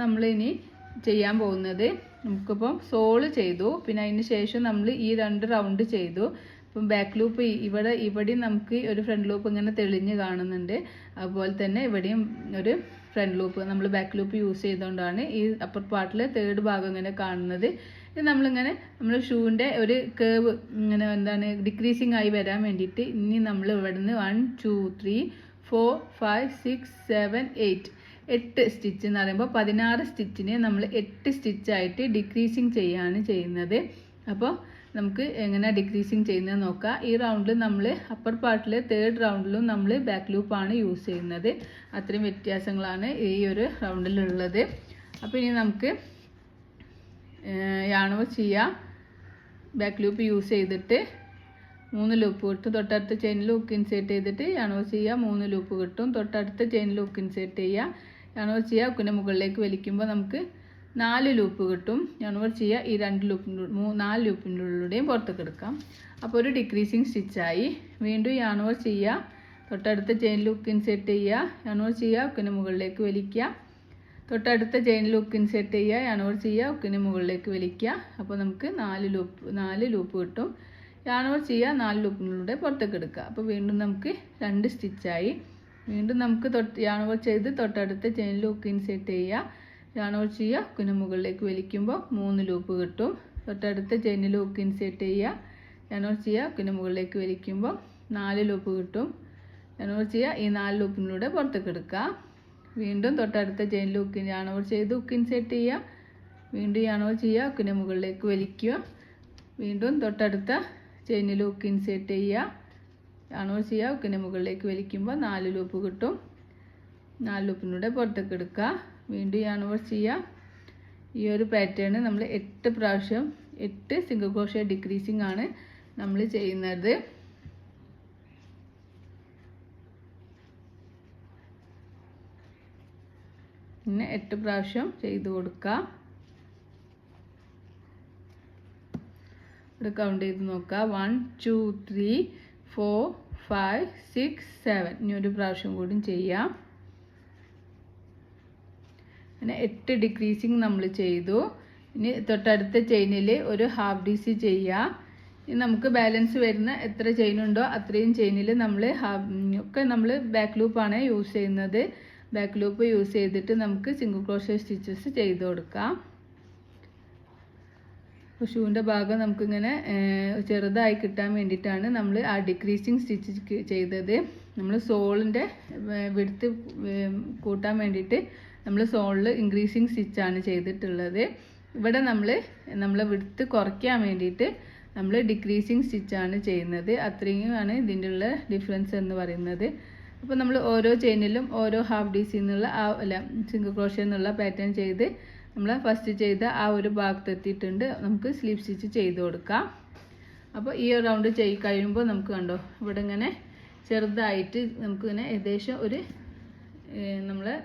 നമ്മളിനി ചെയ്യാൻ പോകുന്നത് നമുക്കിപ്പം സോള് ചെയ്തു, പിന്നെ അതിന് ശേഷം നമ്മൾ ഈ 2 റൗണ്ട് ചെയ്തു. ഇപ്പം ബാക്ക് ലൂപ്പ് ഇവിടെയും നമുക്ക് ഒരു ഫ്രണ്ട് ലൂപ്പ് ഇങ്ങനെ തെളിഞ്ഞ് കാണുന്നുണ്ട്. അതുപോലെ തന്നെ ഇവിടെയും ഒരു ഫ്രണ്ട് ലൂപ്പ് നമ്മൾ ബാക്ക് ലൂപ്പ് യൂസ് ചെയ്തുകൊണ്ടാണ് ഈ അപ്പർ പാർട്ടിൽ 3rd ഭാഗം ഇങ്ങനെ കാണുന്നത്. ഇത് നമ്മളിങ്ങനെ നമ്മൾ ഷൂവിൻ്റെ ഒരു കേവ് ഇങ്ങനെ എന്താണ് ഡിക്രീസിങ് ആയി വരാൻ വേണ്ടിയിട്ട് ഇനി നമ്മൾ ഇവിടുന്ന് 1 2 3 4 5 6 7 8 സ്റ്റിച്ച് എന്ന് പറയുമ്പോൾ 16 സ്റ്റിച്ചിനെ നമ്മൾ 8 സ്റ്റിച്ചായിട്ട് ഡിക്രീസിങ് ചെയ്യാണ് ചെയ്യുന്നത്. അപ്പോൾ നമുക്ക് എങ്ങനെ ഡിക്രീസിങ് ചെയ്യുന്നത് നോക്കാം. ഈ റൗണ്ടിൽ നമ്മൾ അപ്പർ പാർട്ടിൽ 3rd റൗണ്ടിലും നമ്മൾ ബാക്ക് ലൂപ്പാണ് യൂസ് ചെയ്യുന്നത്. അത്രയും വ്യത്യാസങ്ങളാണ് ഈ ഒരു റൗണ്ടിലുള്ളത്. അപ്പോൾ ഇനി നമുക്ക് യാണോ ചെയ്യാം. ബാക്ക് ലൂപ്പ് യൂസ് ചെയ്തിട്ട് 3 ലൂപ്പ് കിട്ടും. തൊട്ടടുത്ത ചെയിനിൽ ഹുക്ക് ഇൻസേർട്ട് ചെയ്തിട്ട് യാണോ ചെയ്യുക. 3 ലൂപ്പ് കിട്ടും. തൊട്ടടുത്ത ചെയിനിൽ ഹുക്ക് ഇൻസേർട്ട് ചെയ്യുക. യാണോ ചെയ്യുക. ഹുക്കിൻ്റെ മുകളിലേക്ക് വലിക്കുമ്പോൾ നമുക്ക് 4 ലൂപ്പ് കിട്ടും. യാണോ ചെയ്യുക. ഈ 4 ലൂപ്പിൻ്റെ ഉള്ളിലൂടെയും പുറത്തേക്ക് എടുക്കാം. അപ്പോൾ ഒരു ഡിക്രീസിങ് സ്റ്റിച്ചായി. വീണ്ടും യാണോ ചെയ്യുക. തൊട്ടടുത്ത ചെയിനിൽ ഹുക്ക് ഇൻസേർട്ട് ചെയ്യുക. യാണോ ചെയ്യുക. ഹുക്കിൻ്റെ മുകളിലേക്ക് വലിക്കുക. തൊട്ടടുത്ത ചെയിനിൽ ഹുക്ക് ഇൻസേർട്ട് ചെയ്യുക. യാണോ ചെയ്യുക. ഹുക്കിൻ്റെ മുകളിലേക്ക് വലിക്കുക. അപ്പോൾ നമുക്ക് 4 ലൂപ്പ് കിട്ടും. യാണോ ചെയ്യുക. 4 ലൂപ്പിനുള്ളിലൂടെ പുറത്തേക്ക് എടുക്കുക. അപ്പോൾ വീണ്ടും നമുക്ക് 2 സ്റ്റിച്ചായി. വീണ്ടും നമുക്ക് യാണോ ചെയ്ത് തൊട്ടടുത്ത ചെയിനിൽ ഹുക്ക് ഇൻസേർട്ട് ചെയ്യുക. യാണോ ചെയ്യുക. ഹുക്കിന് മുകളിലേക്ക് വലിക്കുമ്പോൾ 3 ലൂപ്പ് കിട്ടും. തൊട്ടടുത്ത ചെയിനിൽ ഹുക്ക് ഇൻസേർട്ട് ചെയ്യുക. യാണോ ചെയ്യുക. ഹുക്കിന് മുകളിലേക്ക് വലിക്കുമ്പോൾ 4 ലൂപ്പ് കിട്ടും. യാണോ ചെയ്യുക. ഈ 4 ലൂപ്പിലൂടെ പുറത്തേക്ക് എടുക്കുക. വീണ്ടും തൊട്ടടുത്ത ചെയിനിൽ യാണോ ചെയ്ത് ഹുക്ക് ഇൻസേർട്ട് ചെയ്യുക. വീണ്ടും യാണോ ചെയ്യുക. ഹുക്കിന് മുകളിലേക്ക് വലിക്കുക. വീണ്ടും തൊട്ടടുത്ത ചെയിനിൽ ഹുക്ക് ഇൻസേർട്ട് ചെയ്യുക. യാണോ ചെയ്യുക. ഹുക്കിന് മുകളിലേക്ക് വലിക്കുമ്പോൾ 4 ലൂപ്പ് കിട്ടും. 4 ലൂപ്പിലൂടെ പുറത്തേക്ക് എടുക്കുക. വീണ്ടും യാണോ ചെയ്യുക. ഈ ഒരു പാറ്റേൺ നമ്മൾ 8 പ്രാവശ്യം 8 സിംഗിൾ ക്രോഷേ ഡിക്രീസിങ് ആണ് നമ്മൾ ചെയ്യുന്നത്. പിന്നെ 8 പ്രാവശ്യം ചെയ്ത് കൊടുക്കുക. ഇവിടെ കൗണ്ട് ചെയ്ത് നോക്കുക. 1 2 3 4 5 6 7 ഇനി ഒരു പ്രാവശ്യം കൂടി ചെയ്യാം. പിന്നെ 8 ഡിക്രീസിങ് നമ്മൾ ചെയ്തു. ഇനി തൊട്ടടുത്ത ചെയിനിൽ ഒരു ഹാഫ് ഡി സി ചെയ്യുക. ഇനി നമുക്ക് ബാലൻസ് വരുന്ന എത്ര ചെയിനുണ്ടോ അത്രയും ചെയിനിൽ നമ്മൾ ഒക്കെ നമ്മൾ ബാക്ക് ലൂപ്പാണ് യൂസ് ചെയ്യുന്നത്. ബാക്ക് ലൂപ്പ് യൂസ് ചെയ്തിട്ട് നമുക്ക് സിംഗിൾ ക്രോഷേ സ്റ്റിച്ചസ് ചെയ്ത് കൊടുക്കാം. അപ്പോൾ ഷൂവിൻ്റെ ഭാഗം നമുക്കിങ്ങനെ ചെറുതായി കിട്ടാൻ വേണ്ടിയിട്ടാണ് നമ്മൾ ആ ഡിക്രീസിങ് സ്റ്റിച്ച് ചെയ്തത്. നമ്മൾ സോളിൻ്റെ വിഡ്ത്ത് കൂട്ടാൻ വേണ്ടിയിട്ട് നമ്മൾ സോളിൽ ഇൻക്രീസിങ് സ്റ്റിച്ചാണ് ചെയ്തിട്ടുള്ളത്. ഇവിടെ നമ്മൾ വിഡ്ത്ത് കുറയ്ക്കാൻ വേണ്ടിയിട്ട് നമ്മൾ ഡിക്രീസിങ് സ്റ്റിച്ചാണ് ചെയ്യുന്നത്. അത്രയുമാണ് ഇതിൻ്റെ ഉള്ള ഡിഫറൻസ് എന്ന് പറയുന്നത്. അപ്പോൾ നമ്മൾ ഓരോ ചെയിനിലും ഓരോ ഹാഫ് ഡി സി എന്നുള്ള സിംഗിൾ ക്രോഷ്യ എന്നുള്ള പാറ്റേൺ ചെയ്ത് നമ്മൾ ഫസ്റ്റ് ചെയ്ത ആ ഒരു ഭാഗത്തെത്തിയിട്ടുണ്ട്. നമുക്ക് സ്ലീവ് സ്റ്റിച്ച് ചെയ്ത് കൊടുക്കാം. അപ്പോൾ ഈ ഒരു റൗണ്ട് കഴിയുമ്പോൾ നമുക്ക് കണ്ടോ ഇവിടെ ഇങ്ങനെ ചെറുതായിട്ട് നമുക്കിങ്ങനെ ഏകദേശം ഒരു നമ്മളെ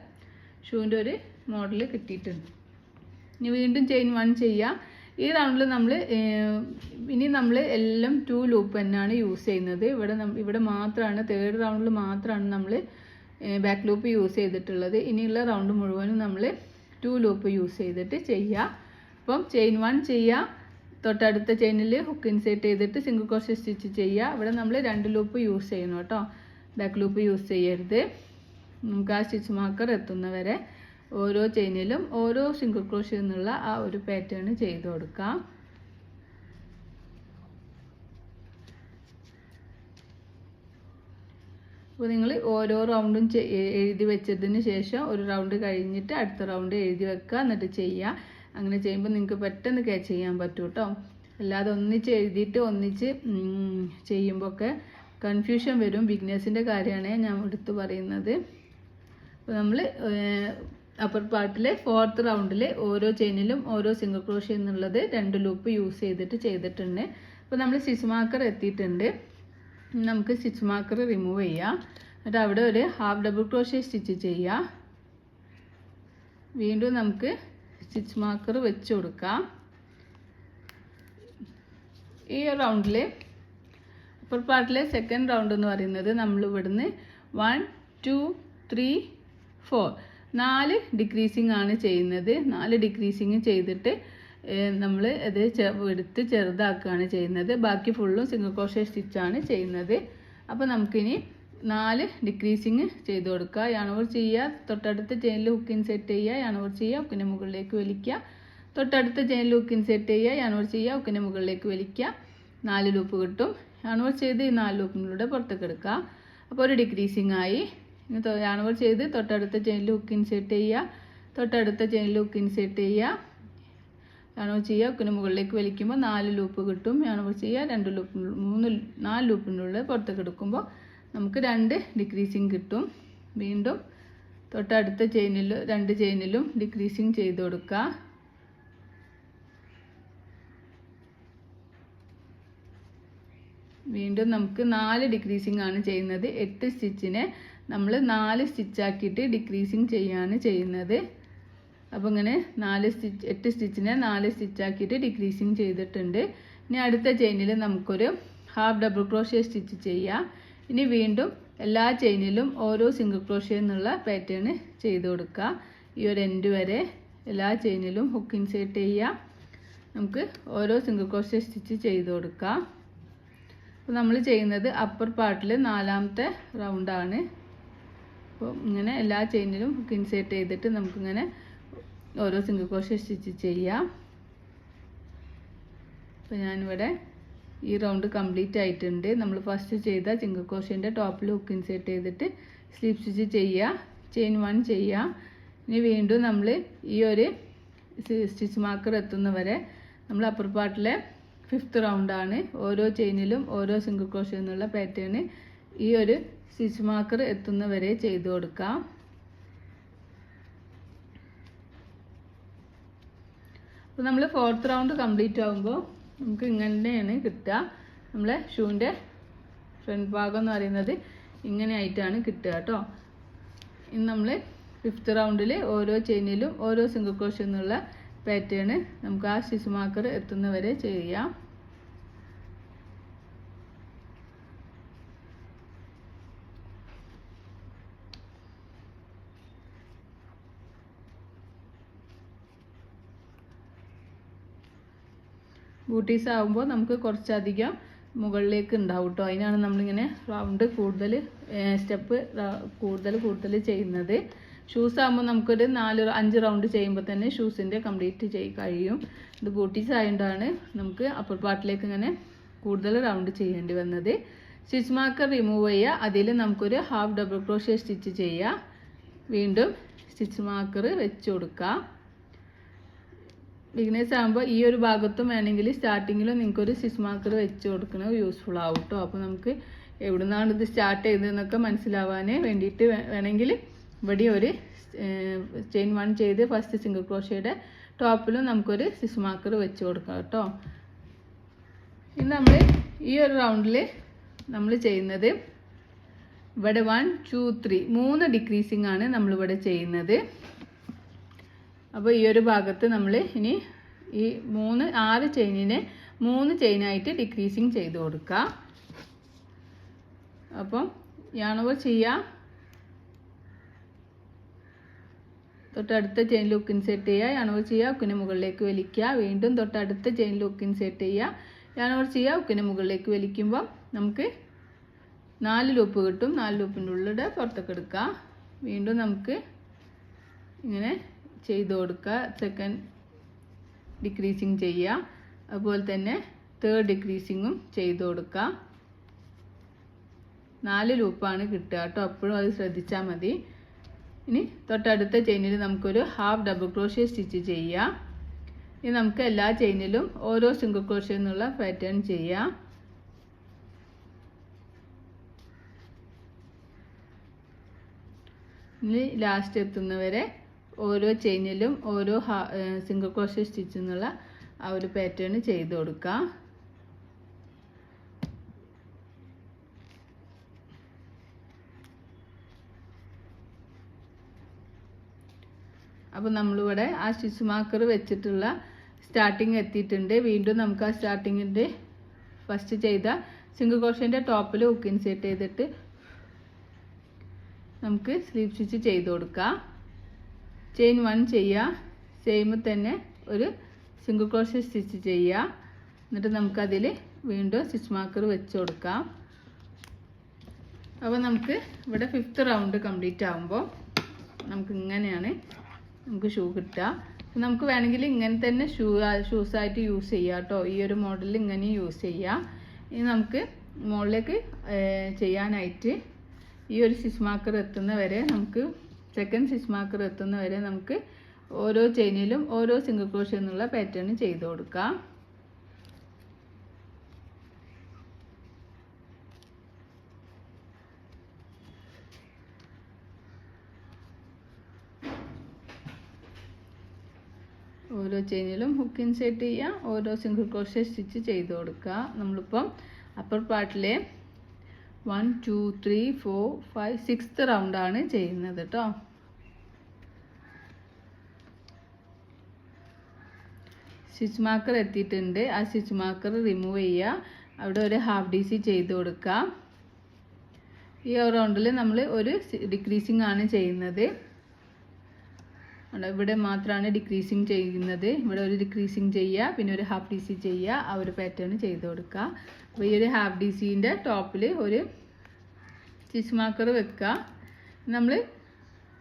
ഷൂവിൻ്റെ ഒരു മോഡൽ കിട്ടിയിട്ടുണ്ട്. ഇനി വീണ്ടും ചെയിൻ 1 ചെയ്യാം. ഈ റൗണ്ടിൽ നമ്മൾ എല്ലാം 2 ലൂപ്പ് തന്നെയാണ് യൂസ് ചെയ്യുന്നത്. ഇവിടെ മാത്രമാണ് തേർഡ് റൗണ്ടിൽ മാത്രമാണ് നമ്മൾ ബാക്ക് ലൂപ്പ് യൂസ് ചെയ്തിട്ടുള്ളത്. ഇനിയുള്ള റൗണ്ട് മുഴുവനും നമ്മൾ 2 ലൂപ്പ് യൂസ് ചെയ്തിട്ട് ചെയ്യുക. അപ്പം ചെയിൻ 1 ചെയ്യുക, തൊട്ടടുത്ത ചെയിനിൽ ഹുക്ക് ഇൻസേർട്ട് ചെയ്തിട്ട് സിംഗിൾ ക്രോഷ്യ സ്റ്റിച്ച് ചെയ്യുക. ഇവിടെ നമ്മൾ 2 ലൂപ്പ് യൂസ് ചെയ്യണം കേട്ടോ, ബാക്ക് ലൂപ്പ് യൂസ് ചെയ്യരുത്. നമുക്ക് ആ സ്റ്റിച്ച് മാർക്കർ എത്തുന്നവരെ ഓരോ ചെയിനിലും ഓരോ സിംഗിൾ ക്രോഷ്യ എന്നുള്ള ആ ഒരു പാറ്റേൺ ചെയ്ത് കൊടുക്കാം. അപ്പോൾ നിങ്ങൾ ഓരോ റൗണ്ടും എഴുതി വെച്ചതിന് ശേഷം ഒരു റൗണ്ട് കഴിഞ്ഞിട്ട് അടുത്ത റൗണ്ട് എഴുതി വെക്കുക, എന്നിട്ട് ചെയ്യുക. അങ്ങനെ ചെയ്യുമ്പോൾ നിങ്ങൾക്ക് പെട്ടെന്ന് ക്യാച്ച് ചെയ്യാൻ പറ്റും കേട്ടോ. അല്ലാതെ ഒന്നിച്ച് എഴുതിയിട്ട് ഒന്നിച്ച് ചെയ്യുമ്പോൾ ഒക്കെ കൺഫ്യൂഷൻ വരും. ബിഗിനേഴ്സിൻ്റെ കാര്യമാണ് ഞാൻ എടുത്തു പറയുന്നത്. അപ്പോൾ നമ്മൾ അപ്പർ പാർട്ടിലെ 4th റൗണ്ടിൽ ഓരോ ചെയിനിലും ഓരോ സിംഗിൾ ക്രോഷ്യ എന്നുള്ളത് 2 ലൂപ്പ് യൂസ് ചെയ്തിട്ട് ചെയ്തിട്ടുണ്ട്. അപ്പോൾ നമ്മൾ സ്റ്റിച്ച് മാർക്കർ എത്തിയിട്ടുണ്ട്. നമുക്ക് സ്റ്റിച്ച് മാർക്കർ റിമൂവ് ചെയ്യാം. എന്നിട്ട് അവിടെ ഒരു ഹാഫ് ഡബിൾ ക്രോഷ്യ സ്റ്റിച്ച് ചെയ്യാം. വീണ്ടും നമുക്ക് സ്റ്റിച്ച് മാർക്കർ വെച്ച് കൊടുക്കാം. ഈ റൗണ്ടിൽ അപ്പർ പാർട്ടിലെ 2nd റൗണ്ട് എന്ന് പറയുന്നത് നമ്മൾ ഇവിടുന്ന് 1 2 3 4 4 ഡിക്രീസിങ് ആണ് ചെയ്യുന്നത്. 4 ഡിക്രീസിങ് ചെയ്തിട്ട് നമ്മൾ അത് എടുത്ത് ചെറുതാക്കുകയാണ് ചെയ്യുന്നത്. ബാക്കി ഫുള്ളും സിംഗിൾ ക്രോഷ്യ സ്റ്റിച്ചാണ് ചെയ്യുന്നത്. അപ്പോൾ നമുക്കിനി 4 ഡിക്രീസിങ് ചെയ്ത് കൊടുക്കുക. യാണോർ ചെയ്യുക, തൊട്ടടുത്ത ചെയിനിൽ ഹുക്ക് ഇൻസെർട്ട് ചെയ്യുക, യാണോർ ചെയ്യുക, ഹുക്കിൻ്റെ മുകളിലേക്ക് വലിക്കുക, തൊട്ടടുത്ത ചെയിനിൽ ഹുക്ക് ഇൻസെർട്ട് ചെയ്യുക, യാണോർ ചെയ്യുക, ഹുക്കിൻ്റെ മുകളിലേക്ക് വലിക്കുക. 4 ലൂപ്പ് കിട്ടും. യാണോർ ചെയ്ത് ഈ 4 ലൂപ്പിലൂടെ പുറത്തേക്ക് എടുക്കുക. അപ്പോൾ ഒരു ഡിക്രീസിങ് ആയി. യാണോർ ചെയ്ത് തൊട്ടടുത്ത ചെയിനിൽ ഹുക്ക് ഇൻസെർട്ട് ചെയ്യുക, തൊട്ടടുത്ത ചെയിനിൽ ഹുക്ക് ഇൻസെർട്ട് ചെയ്യുക, യാണോർ ചെയ്യുക, ഹുക്കിന് മുകളിലേക്ക് വലിക്കുമ്പോൾ 4 ലൂപ്പ് കിട്ടും. യാണോർ ചെയ്യുക, 2 ലൂപ്പ് 4 ലൂപ്പിനുള്ളിൽ പുറത്തേക്ക് എടുക്കുമ്പോൾ നമുക്ക് 2 ഡിക്രീസിങ് കിട്ടും. വീണ്ടും തൊട്ടടുത്ത ചെയിനിൽ 2 ചെയിനിലും ഡിക്രീസിങ് ചെയ്ത് കൊടുക്കുക. വീണ്ടും നമുക്ക് 4 ഡിക്രീസിങ് ആണ് ചെയ്യുന്നത്. 8 സ്റ്റിച്ചിനെ നമ്മൾ 4 സ്റ്റിച്ചാക്കിയിട്ട് ഡിക്രീസിങ് ചെയ്യാണ് ചെയ്യുന്നത്. അപ്പോൾ ഇങ്ങനെ 8 സ്റ്റിച്ചിനെ 4 സ്റ്റിച്ചാക്കിയിട്ട് ഡിക്രീസിങ് ചെയ്തിട്ടുണ്ട്. ഇനി അടുത്ത ചെയിനിൽ നമുക്കൊരു ഹാഫ് ഡബിൾ ക്രോഷ്യ സ്റ്റിച്ച് ചെയ്യാം. ഇനി വീണ്ടും എല്ലാ ചെയിനിലും ഓരോ സിംഗിൾ ക്രോഷ്യ എന്നുള്ള പാറ്റേൺ ചെയ്ത് കൊടുക്കുക. ഈ ഒരു എൻഡ് വരെ എല്ലാ ചെയിനിലും ഹുക്ക് ഇൻസേർട്ട് ചെയ്യുക. നമുക്ക് ഓരോ സിംഗിൾ ക്രോഷ്യ സ്റ്റിച്ച് ചെയ്ത് കൊടുക്കാം. അപ്പോൾ നമ്മൾ ചെയ്യുന്നത് അപ്പർ പാർട്ടിൽ 4ാമത്തെ റൗണ്ടാണ്. അപ്പോൾ ഇങ്ങനെ എല്ലാ ചെയിനിലും ഹുക്ക് ഇൻസേർട്ട് ചെയ്തിട്ട് നമുക്കിങ്ങനെ ഓരോ സിംഗിൾ ക്രോഷ്യ സ്റ്റിച്ച് ചെയ്യാം. അപ്പോൾ ഞാനിവിടെ ഈ റൗണ്ട് കംപ്ലീറ്റ് ആയിട്ടുണ്ട്. നമ്മൾ ഫസ്റ്റ് ചെയ്ത സിംഗിൾ ക്രോഷ്യൻ്റെ ടോപ്പിൽ ഹുക്ക് ഇൻസേർട്ട് ചെയ്തിട്ട് സ്ലിപ്പ് സ്റ്റിച്ച് ചെയ്യുക, ചെയിൻ 1 ചെയ്യുക. ഇനി വീണ്ടും നമ്മൾ ഈ ഒരു സ്റ്റിച്ച് മാർക്കർ എത്തുന്നവരെ നമ്മൾ അപ്പർ പാർട്ടിലെ 5th റൗണ്ടാണ്. ഓരോ ചെയിനിലും ഓരോ സിംഗിൾ ക്രോഷ്യ എന്നുള്ള പാറ്റേൺ ഈ ഒരു സ്റ്റിച്ച് മാർക്കർ എത്തുന്നവരെ ചെയ്ത് കൊടുക്കാം. അപ്പോൾ നമ്മൾ 4th റൗണ്ട് കംപ്ലീറ്റ് ആകുമ്പോൾ നമുക്ക് ഇങ്ങനെയാണ് കിട്ടുക. നമ്മളെ ഷൂവിൻ്റെ ഫ്രണ്ട് ഭാഗം എന്ന് പറയുന്നത് ഇങ്ങനെ ആയിട്ടാണ് കിട്ടുക കേട്ടോ. ഇനി നമ്മൾ 5th റൗണ്ടിൽ ഓരോ ചെയിനിലും ഓരോ സിംഗിൾ ക്രോഷ്യ എന്നുള്ള പാറ്റേൺ നമുക്ക് ആ സ്റ്റിച്ച് മാർക്കർ എത്തുന്നവരെ ചെയ്യാം. ബൂട്ടീസ് ആകുമ്പോൾ നമുക്ക് കുറച്ചധികം മുകളിലേക്ക് ഉണ്ടാവും കേട്ടോ. അതിനാണ് നമ്മളിങ്ങനെ റൗണ്ട് കൂടുതൽ സ്റ്റെപ്പ് കൂടുതൽ ചെയ്യുന്നത്. ഷൂസ് ആകുമ്പോൾ നമുക്കൊരു 4-5 റൗണ്ട് ചെയ്യുമ്പോൾ തന്നെ ഷൂസിൻ്റെ കംപ്ലീറ്റ് കഴിയും. ഇത് ബൂട്ടീസ് ആയതുകൊണ്ടാണ് നമുക്ക് അപ്പർ പാർട്ടിലേക്ക് ഇങ്ങനെ കൂടുതൽ റൗണ്ട് ചെയ്യേണ്ടി വന്നത്. സ്റ്റിച്ച് മാർക്കർ റിമൂവ് ചെയ്യുക. അതിൽ നമുക്കൊരു ഹാഫ് ഡബിൾ ക്രോഷ്യ സ്റ്റിച്ച് ചെയ്യുക. വീണ്ടും സ്റ്റിച്ച് മാർക്കർ വെച്ച് കൊടുക്കുക. ബിഗിനേഴ്സ് ആകുമ്പോൾ ഈ ഒരു ഭാഗത്തും വേണമെങ്കിൽ സ്റ്റാർട്ടിങ്ങിലും നിങ്ങൾക്കൊരു സ്റ്റിച്ച് മാർക്കർ വെച്ച് കൊടുക്കുന്നത് യൂസ്ഫുൾ ആവും കേട്ടോ. അപ്പോൾ നമുക്ക് എവിടെ നിന്നാണ് ഇത് സ്റ്റാർട്ട് ചെയ്തതെന്നൊക്കെ മനസ്സിലാവാൻ വേണ്ടിയിട്ട് വേണമെങ്കിൽ ഇവിടെ ഒരു ചെയിൻ 1 ചെയ്ത് ഫസ്റ്റ് സിംഗിൾ ക്രോഷ്യയുടെ ടോപ്പിലും നമുക്കൊരു സ്റ്റിച്ച് മാർക്കർ വെച്ച് കൊടുക്കാം കേട്ടോ. ഇനി നമ്മൾ ഈ ഒരു റൗണ്ടിൽ നമ്മൾ ചെയ്യുന്നത് ഇവിടെ 1 2 3 3 ഡിക്രീസിങ് ആണ് നമ്മളിവിടെ ചെയ്യുന്നത്. അപ്പോൾ ഈ ഒരു ഭാഗത്ത് നമ്മൾ ഇനി ഈ 6 ചെയിനിനെ 3 ചെയിനായിട്ട് ഡിക്രീസിങ് ചെയ്ത് കൊടുക്കുക. അപ്പം yarn over ചെയ്യുക. തൊട്ടടുത്ത ചെയിനിൽ ഹുക്ക് ഇൻസേർട്ട് ചെയ്യുക. yarn over ചെയ്യുക. ഹുക്കിനെ മുകളിലേക്ക് വലിക്കുക. വീണ്ടും തൊട്ടടുത്ത ചെയിനിൽ ഹുക്ക് ഇൻസേർട്ട് ചെയ്യുക. yarn over ചെയ്യുക. ഹുക്കിനെ മുകളിലേക്ക് വലിക്കുമ്പോൾ നമുക്ക് 4 ലൂപ്പ് കിട്ടും. 4 ലൂപ്പിൻ്റെ ഉള്ളിലൂടെ പുറത്തേക്ക് എടുക്കുക. വീണ്ടും നമുക്ക് ഇങ്ങനെ ചെയ്ത് കൊടുക്കുക. സെക്കൻഡ് ഡിക്രീസിങ് ചെയ്യുക. അതുപോലെ തന്നെ തേർഡ് ഡിക്രീസിങ്ങും ചെയ്ത് കൊടുക്കുക. 4 ലൂപ്പാണ് കിട്ടുക കേട്ടോ. അപ്പോഴും അത് ശ്രദ്ധിച്ചാൽ മതി. ഇനി തൊട്ടടുത്ത ചെയിനിൽ നമുക്കൊരു ഹാഫ് ഡബിൾ ക്രോഷ്യ സ്റ്റിച്ച് ചെയ്യാം. ഇനി നമുക്ക് എല്ലാ ചെയിനിലും ഓരോ സിംഗിൾ ക്രോഷ്യ എന്നുള്ള പാറ്റേൺ ചെയ്യാം. ഇനി ലാസ്റ്റ് എത്തുന്നവരെ ഓരോ ചെയിനിലും ഓരോ സിംഗിൾ ക്രോഷ്യ സ്റ്റിച്ച് എന്നുള്ള ആ ഒരു പാറ്റേൺ ചെയ്ത് കൊടുക്കാം. അപ്പോൾ നമ്മളിവിടെ ആ സ്റ്റിച്ച് മാർക്കർ വെച്ചിട്ടുള്ള സ്റ്റാർട്ടിങ് എത്തിയിട്ടുണ്ട്. വീണ്ടും നമുക്ക് ആ സ്റ്റാർട്ടിങ്ങിൻ്റെ ഫസ്റ്റ് ചെയ്ത സിംഗിൾ ക്രോഷ്യൻ്റെ ടോപ്പിൽ ഹുക്ക് ഇൻസേർട്ട് ചെയ്തിട്ട് നമുക്ക് സ്ലീവ് സ്റ്റിച്ച് ചെയ്ത് കൊടുക്കാം. ചെയിൻ 1 ചെയ്യുക. സെയിം തന്നെ ഒരു സിംഗിൾ ക്രോഷ്യ സ്റ്റിച്ച് ചെയ്യുക. എന്നിട്ട് നമുക്കതിൽ വീണ്ടും സ്റ്റിച്ച് മാർക്കർ വെച്ച് കൊടുക്കാം. അപ്പോൾ നമുക്ക് ഇവിടെ 5th റൗണ്ട് കംപ്ലീറ്റ് ആകുമ്പോൾ നമുക്ക് ഇങ്ങനെയാണ് നമുക്ക് ഷൂ കിട്ടുക. നമുക്ക് വേണമെങ്കിൽ ഇങ്ങനെ തന്നെ ഷൂസായിട്ട് യൂസ് ചെയ്യാം കേട്ടോ. ഈ ഒരു മോഡലിൽ ഇങ്ങനെ യൂസ് ചെയ്യാം. ഇനി നമുക്ക് മുകളിലേക്ക് ചെയ്യാനായിട്ട് ഈ ഒരു സ്റ്റിച്ച് മാർക്കർ എത്തുന്ന വരെ നമുക്ക് സെക്കൻഡ് സ്റ്റിച്ച് മാർക്കർ എത്തുന്ന വരെ നമുക്ക് ഓരോ ചെയിനിലും ഓരോ സിംഗിൾ ക്രോഷ്യ എന്നുള്ള പാറ്റേൺ ചെയ്ത് കൊടുക്കാം. ഓരോ ചെയിനിലും ഹുക്ക് ഇൻസേർട്ട് ചെയ്യുക. ഓരോ സിംഗിൾ ക്രോഷ്യ സ്റ്റിച്ച് ചെയ്ത് കൊടുക്കുക. നമ്മളിപ്പം അപ്പർ പാർട്ടിലെ 1 2 3 4 5 6th റൗണ്ടാണ് ചെയ്യുന്നത് കേട്ടോ. സ്റ്റിച്ച് മാർക്കർ എത്തിയിട്ടുണ്ട്. ആ സ്റ്റിച്ച് മാർക്കർ റിമൂവ് ചെയ്യുക. അവിടെ ഒരു ഹാഫ് DC ചെയ്ത് കൊടുക്കുക. ഈ റൗണ്ടിൽ നമ്മൾ ഒരു ഡിക്രീസിങ് ആണ് ചെയ്യുന്നത്. ഇവിടെ മാത്രമാണ് ഡിക്രീസിങ് ചെയ്യുന്നത്. ഇവിടെ ഒരു ഡിക്രീസിങ് ചെയ്യുക, പിന്നെ ഒരു ഹാഫ് DC ചെയ്യുക. ആ ഒരു പാറ്റേൺ ചെയ്ത് കൊടുക്കുക. അപ്പോൾ ഈ ഒരു ഹാഫ് DCൻ്റെ ടോപ്പിൽ ഒരു സ്റ്റിച്ച് മാർക്കർ വെക്കുക. നമ്മൾ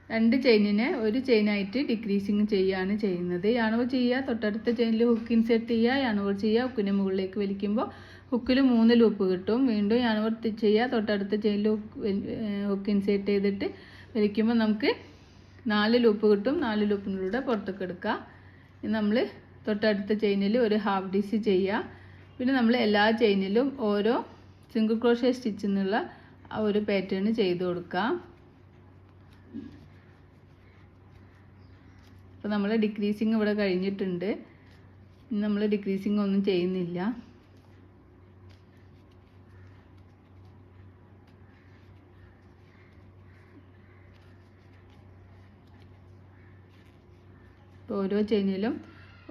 2 ചെയിനിനെ ഒരു ചെയിനായിട്ട് ഡിക്രീസിങ് ചെയ്യുകയാണ് ചെയ്യുന്നത്. yarn over ചെയ്യുക. തൊട്ടടുത്ത ചെയിനിൽ ഹുക്ക് ഇൻസേർട്ട് ചെയ്യുക. yarn over ചെയ്യുക. ഹുക്കിനെ മുകളിലേക്ക് വലിക്കുമ്പോൾ ഹുക്കിൽ 3 ലൂപ്പ് കിട്ടും. വീണ്ടും yarn over ചെയ്യുക. തൊട്ടടുത്ത ചെയിനിൽ ഹുക്ക് ഇൻസേർട്ട് ചെയ്തിട്ട് വലിക്കുമ്പോൾ നമുക്ക് 4 ലൂപ്പ് കിട്ടും. 4 ലൂപ്പിനുള്ളിലൂടെ പുറത്തേക്ക് എടുക്കുക. നമ്മൾ തൊട്ടടുത്ത ചെയിനിൽ ഒരു ഹാഫ് DC ചെയ്യുക. പിന്നെ നമ്മൾ എല്ലാ ചെയിനിലും ഓരോ സിംഗിൾ ക്രോഷ്യ സ്റ്റിച്ച് എന്നുള്ള ആ ഒരു പാറ്റേൺ ചെയ്ത് കൊടുക്കുക. അപ്പോൾ നമ്മൾ ഡിക്രീസിങ് ഇവിടെ കഴിഞ്ഞിട്ടുണ്ട്. നമ്മൾ ഡിക്രീസിങ് ഒന്നും ചെയ്യുന്നില്ല. അപ്പോൾ ഓരോ ചെയിനിലും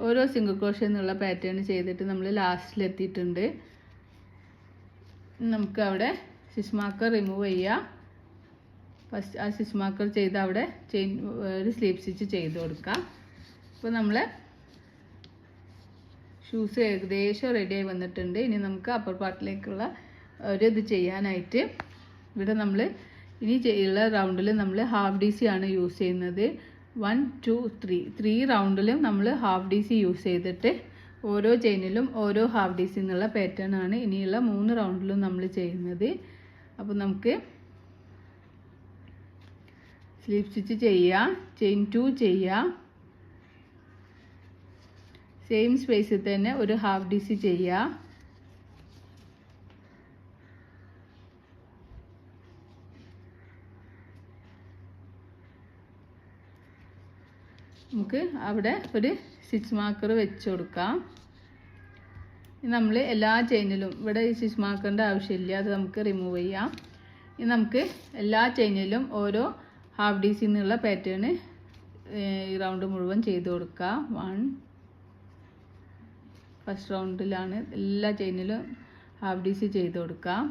ഓരോ സിംഗിൾ ക്രോഷ്യ എന്നുള്ള പാറ്റേൺ ചെയ്തിട്ട് നമ്മൾ ലാസ്റ്റിലെത്തിയിട്ടുണ്ട്. നമുക്ക് അവിടെ സ്റ്റിച്ച് മാർക്കർ റിമൂവ് ചെയ്യുക. ഫസ്റ്റ് ആ സ്റ്റിച്ച് മാർക്കർ ചെയ്ത് അവിടെ ഒരു സ്ലീവ് സ്റ്റിച്ച് ചെയ്ത് കൊടുക്കുക. അപ്പോൾ നമ്മൾ ഷൂസ് ഏകദേശം റെഡിയായി വന്നിട്ടുണ്ട്. ഇനി നമുക്ക് അപ്പർ പാർട്ടിലേക്കുള്ള ഒരു ഇത് ചെയ്യാനായിട്ട് ഇവിടെ നമ്മൾ ഇനി ഉള്ള റൗണ്ടിൽ നമ്മൾ ഹാഫ് ഡി സി ആണ് യൂസ് ചെയ്യുന്നത്. 1 2 3 റൗണ്ടിലും നമ്മൾ ഹാഫ് ഡി സി യൂസ് ചെയ്തിട്ട് ഓരോ ചെയിനിലും ഓരോ ഹാഫ് ഡി സി എന്നുള്ള പാറ്റേൺ ആണ് ഇനിയുള്ള 3 റൗണ്ടിലും നമ്മൾ ചെയ്യുന്നത്. അപ്പോൾ നമുക്ക് സ്ലിപ്പ് സ്റ്റിച്ച് ചെയ്യാം, ചെയിൻ 2 ചെയ്യാം, സെയിം സ്പേസിൽ തന്നെ ഒരു ഹാഫ് ഡി സി ചെയ്യാം. നമുക്ക് അവിടെ ഒരു സ്റ്റിച്ച് മാർക്കർ വെച്ച് കൊടുക്കാം. നമ്മൾ എല്ലാ ചെയിനിലും ഇവിടെ ഈ സ്റ്റിച്ച് മാർക്കറിൻ്റെ ആവശ്യമില്ല, അത് നമുക്ക് റിമൂവ് ചെയ്യാം. ഇനി നമുക്ക് എല്ലാ ചെയിനിലും ഓരോ ഹാഫ് ഡി സി എന്നുള്ള പാറ്റേൺ ഈ റൗണ്ട് മുഴുവൻ ചെയ്ത് കൊടുക്കാം. ഫസ്റ്റ് റൗണ്ടിലാണ് എല്ലാ ചെയിനിലും ഹാഫ് ഡി സി ചെയ്ത് കൊടുക്കാം.